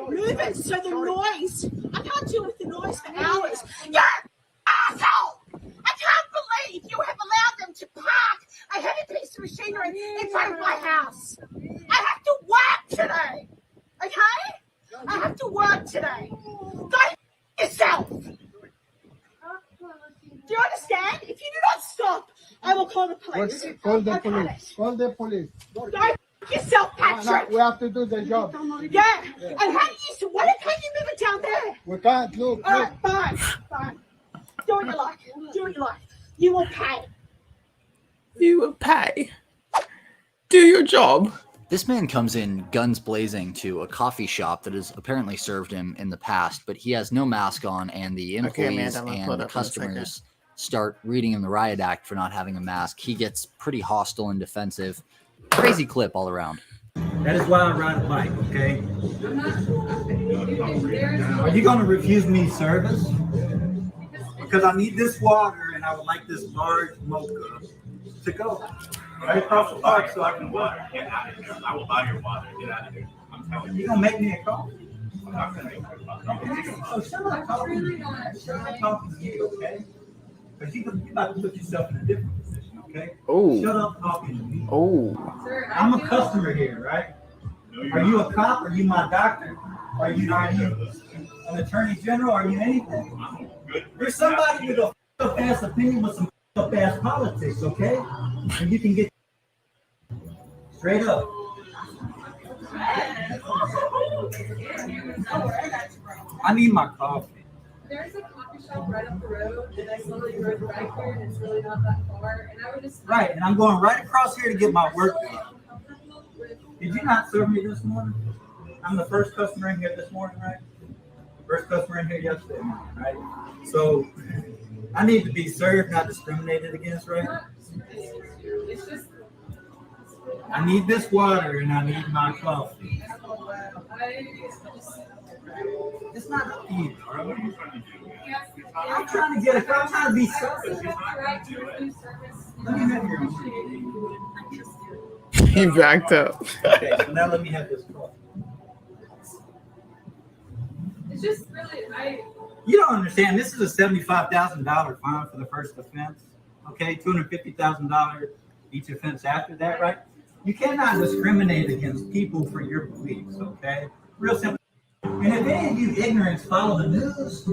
move it so the noise. I can't deal with the noise for hours. You're an asshole. I can't believe you have allowed them to park a heavy piece of machinery in front of my house. I have to work today. Okay? I have to work today. Go yourself. Do you understand? If you do not stop, I will call the police. Call the Okay. police. Call the police. Go yourself, No, Patrick. we have to do the job. Yeah. And how do you? Why can't you move it down there? We can't. Look. All right, fine, fine. Do what you like. Do what you like. You will pay. You will pay. Do your job. This man comes in guns blazing to a coffee shop that has apparently served him in the past, but he has no mask on, and the Okay, employees Amanda, I'm gonna and pull it the up in a second. customers start reading him the riot act for not having a mask. He gets pretty hostile and defensive. Crazy clip all around. That is why I ride a bike, okay? Are you going to refuse me service? Because I need this water and I would like this large mocha to go. Right across the park so I can water. Get out of here. I will buy your water. Get out of here. I'm telling You going to make me a call? So shut up talking to you, okay? Because you about to put yourself in a different position, okay? Oh. Shut up talking to me. Oh. I'm a customer here, right? Are you a cop? Are you my doctor? Are you an attorney general? Are you anything? You're somebody with a up ass opinion with some up ass politics, okay? And you can get straight up. I need my coffee. There's a coffee shop right up the road, and I slowly drove right here, and it's really not that far. And I would just Right, and I'm going right across here to get my work done. Did you not serve me this morning? I'm the first customer in here this morning, right? First customer in here yesterday morning, right? So I need to be served, not discriminated against, right? It's just. I need this water and I need my coffee. It's not up to you, bro. I'm trying to get it. I'm trying to be served. Let me have your He backed up. Okay, so now let me have this coffee. It's just really, You don't understand. This is a $75,000 fine for the first offense. Okay, $250,000 each offense after that, right? You cannot discriminate against people for your beliefs. Okay, real simple. And if any of you ignorants follow the news,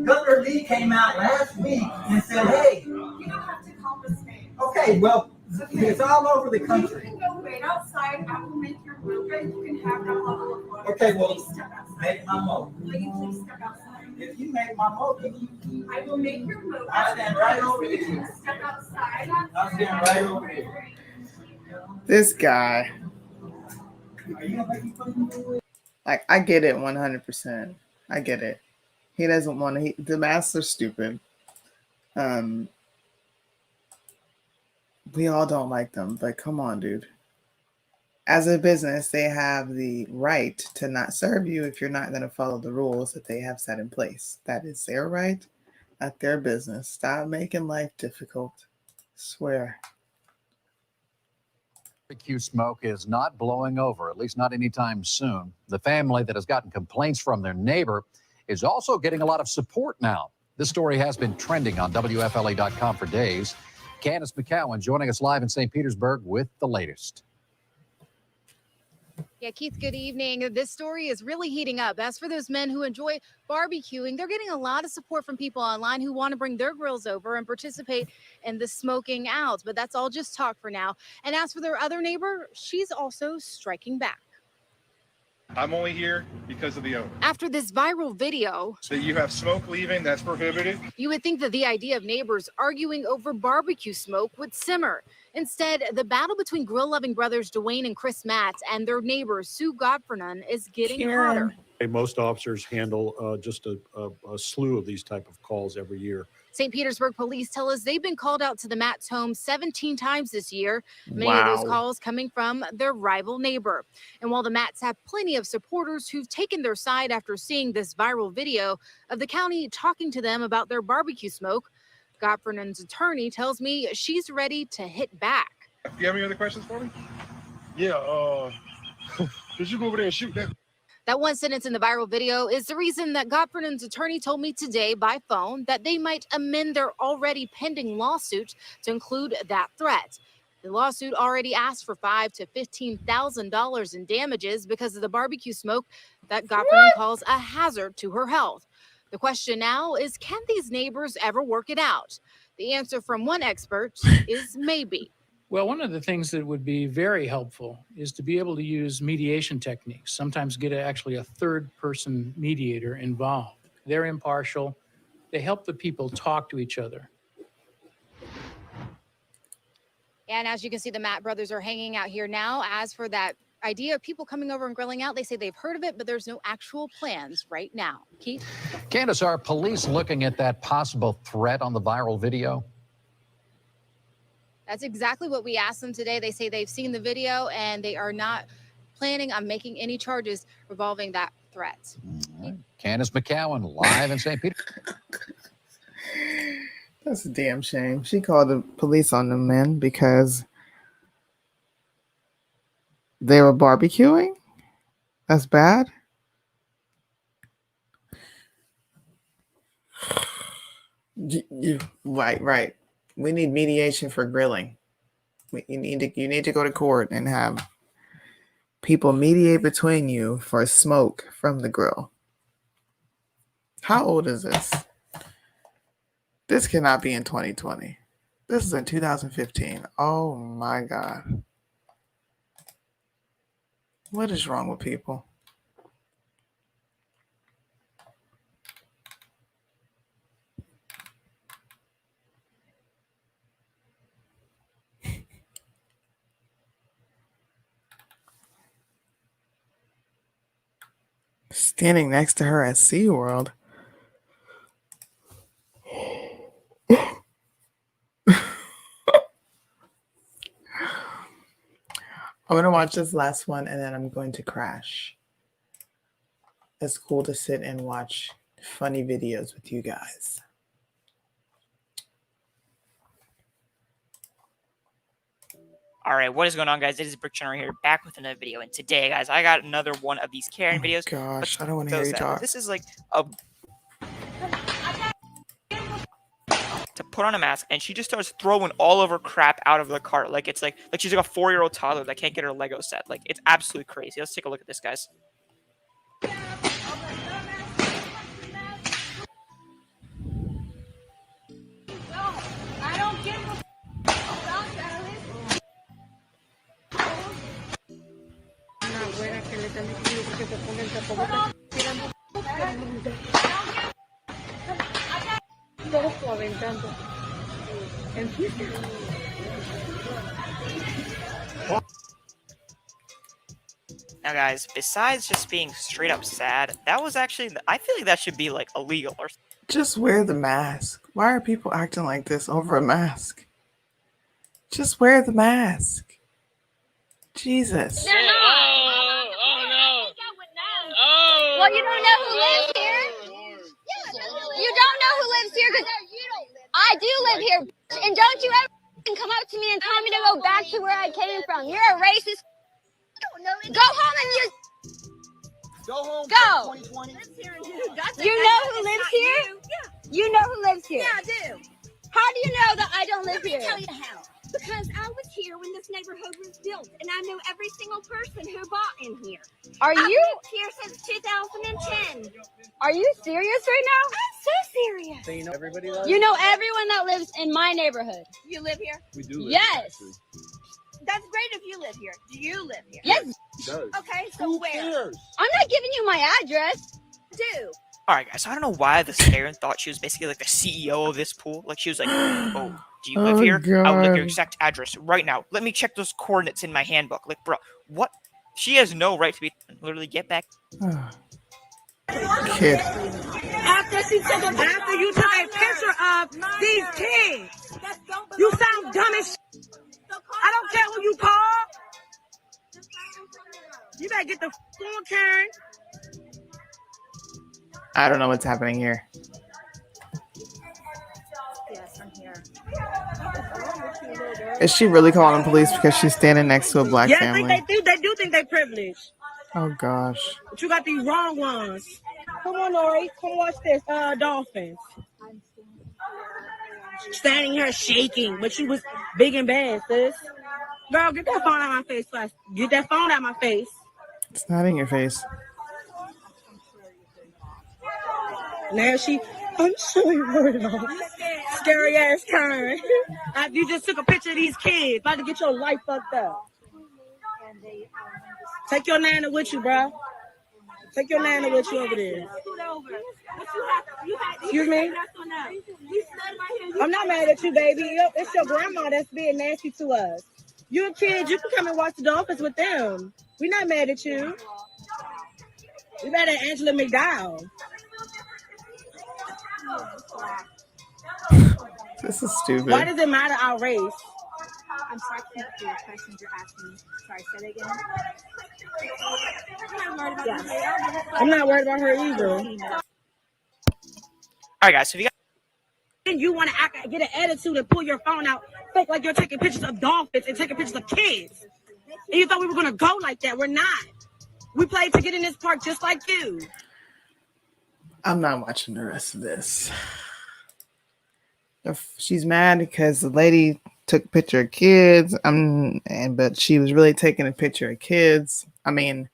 Governor Lee came out last week and said, "Hey, you don't have to call this name. okay, well, it's all over the country." You can go wait outside. I will make your mocha. You can have that level of water. Okay, well, Please step outside. make my mocha. Will you please step outside? If you make my mocha, I will make your mocha. I stand right over here. Step outside. I'll stand right over here. This guy. Are you gonna make me put him? Like, I get it 100%. I get it. He doesn't want to. The masks are stupid. We all don't like them, but come on, dude. As a business, they have the right to not serve you if you're not going to follow the rules that they have set in place. That is their right, not their business. Stop making life difficult. Swear. Barbecue smoke is not blowing over, at least not anytime soon. The family that has gotten complaints from their neighbor is also getting a lot of support now. This story has been trending on WFLA.com for days. Candace McCowan joining us live in St. Petersburg with the latest. Yeah, Keith, good evening. This story is really heating up. As for those men who enjoy barbecuing, they're getting a lot of support from people online who want to bring their grills over and participate in the smoking out. But that's all just talk for now. And as for their other neighbor, she's also striking back. I'm only here because of the owner. After this viral video, That you have smoke leaving, that's prohibited. you would think that the idea of neighbors arguing over barbecue smoke would simmer. Instead, the battle between grill-loving brothers Dwayne and Chris Matz and their neighbor Sue Godfrenon is getting hotter. Most officers handle just a slew of these type of calls every year. St. Petersburg police tell us they've been called out to the Matz home 17 times this year, many of those Wow. calls coming from their rival neighbor. And while the Matz have plenty of supporters who've taken their side after seeing this viral video of the county talking to them about their barbecue smoke, Godfrenon's attorney tells me she's ready to hit back. Do you have any other questions for me? Yeah, could you go over there and shoot that? That one sentence in the viral video is the reason that Godfrenon's attorney told me today by phone that they might amend their already pending lawsuit to include that threat. The lawsuit already asked for $5,000 to $15,000 in damages because of the barbecue smoke that Godfrenon calls a hazard to her health. The question now is, can these neighbors ever work it out? The answer from one expert is maybe. Well, one of the things that would be very helpful is to be able to use mediation techniques, sometimes get actually a third person mediator involved. They're impartial. They help the people talk to each other. And as you can see, the Matt brothers are hanging out here now. As for that idea of people coming over and grilling out, they say they've heard of it, but there's no actual plans right now. Keith? Candace, are police looking at that possible threat on the viral video? That's exactly what we asked them today. They say they've seen the video and they are not planning on making any charges revolving that threat. Candace McCowan live in St. Peter. That's a damn shame. She called the police on them men because they were barbecuing. That's bad. Right. We need mediation for grilling. You need to go to court and have people mediate between you for smoke from the grill. How old is this? This cannot be in 2020. This is in 2015. Oh my God. What is wrong with people? Standing next to her at SeaWorld. I'm going to watch this last one and then I'm going to crash. It's cool to sit and watch funny videos with you guys. All right, what is going on, guys? It is Brick Channel here, back with another video. And today, guys, I got another one of these Karen videos. Gosh, I don't want to hear you talk. This is like a to put on a mask, and she just starts throwing all of her crap out of the cart, like it's like she's like a 4-year-old toddler that can't get her Lego set. Like, it's absolutely crazy. Let's take a look at this, guys. I don't give a Now, guys, besides just being straight up sad, that was actually, I feel like that should be like illegal or Just wear the mask. Why are people acting like this over a mask? Just wear the mask. Jesus. Well, you don't know who lives here? You don't know who lives here because I do live here. And don't you ever come up to me and tell me to go back to where I came from. You're a racist. Go home and you... Go home. Go. 2020. You know who lives here? You know who lives here? Yeah, I do. How do you know that I don't live here? Let me tell you how. Because I was here when this neighborhood was built, and I knew every single person who bought in here. Are I've you lived here since 2010? Are you serious right now? I'm so serious. So you know everybody loves You know everyone that lives in my neighborhood. You live here? We do live Yes. That's great if you live here. Do you live here? Yes. Okay, so where? I'm not giving you my address. Do. All right, guys. So I don't know why this Karen thought she was basically like the CEO of this pool. Like, she was like, "Oh, do you live Oh, here? I would like your God. exact address right now. Let me check those coordinates in my handbook." Like, bro, what? She has no right to be. Literally, get back. Kid. After you took a picture of these kids, you sound dumb as shit. I don't care who you call. You better get the phone, Karen. I don't know what's happening here. Yes, I'm here. Is she really calling the police because she's standing next to a black Yes, family? they do think they privileged. Oh gosh. But you got these wrong ones. Come on, Lori. Come watch this. Dolphins. Standing here shaking, but she was big and bad, sis. Girl, get that phone out my face first. Get that phone out my face. It's not in your face. Now I'm so worried about scary ass Karen. You just took a picture of these kids, about to get your life fucked up. Take your nana with you, bro. Take your nana with you over there. Excuse me? I'm not mad at you, baby. It's your grandma that's being nasty to us. You're a kid. You can come and watch the Dolphins with them. We're not mad at you. We mad at Angela McDowell. This is stupid. Why does it matter our race? I'm sorry for the questions you're asking me. Sorry, say that again. I'm not worried about her either. All right, guys. So if you guys You want to get an attitude and pull your phone out, fake like you're taking pictures of dolphins and taking pictures of kids. And you thought we were going to go like that. We're not. We played to get in this park just like you. I'm not watching the rest of this. She's mad because the lady took a picture of kids. But she was really taking a picture of kids. I mean,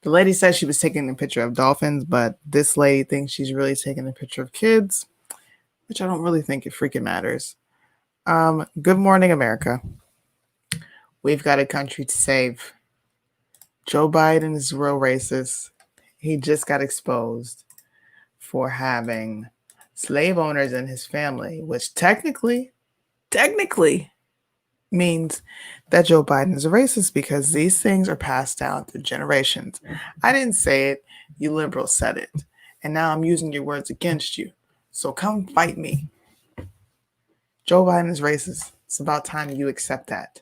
the lady said she was taking a picture of dolphins, but this lady thinks she's really taking a picture of kids, which I don't really think it freaking matters. Good morning, America. We've got a country to save. Joe Biden is real racist. He just got exposed for having slave owners in his family, which technically means that Joe Biden is a racist because these things are passed down through generations. I didn't say it. You liberals said it. And now I'm using your words against you. So come fight me. Joe Biden is racist. It's about time you accept that.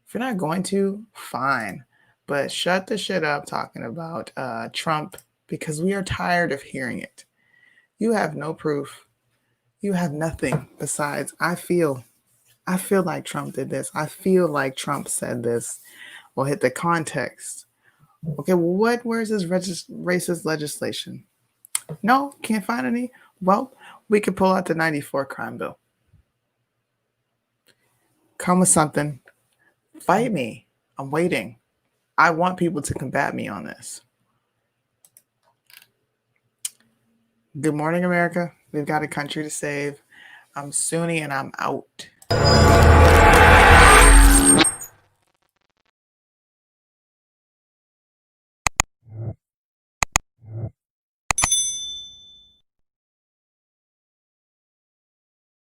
If you're not going to, fine. But shut the shit up talking about Trump because we are tired of hearing it. You have no proof. You have nothing besides, I feel like Trump did this. I feel like Trump said this. Well, hit the context. Okay, well, where's this racist legislation? No, can't find any. Well, we could pull out the 94 crime bill. Come with something. Fight me. I'm waiting. I want people to combat me on this. Good morning, America. We've got a country to save. I'm Sunni and I'm out.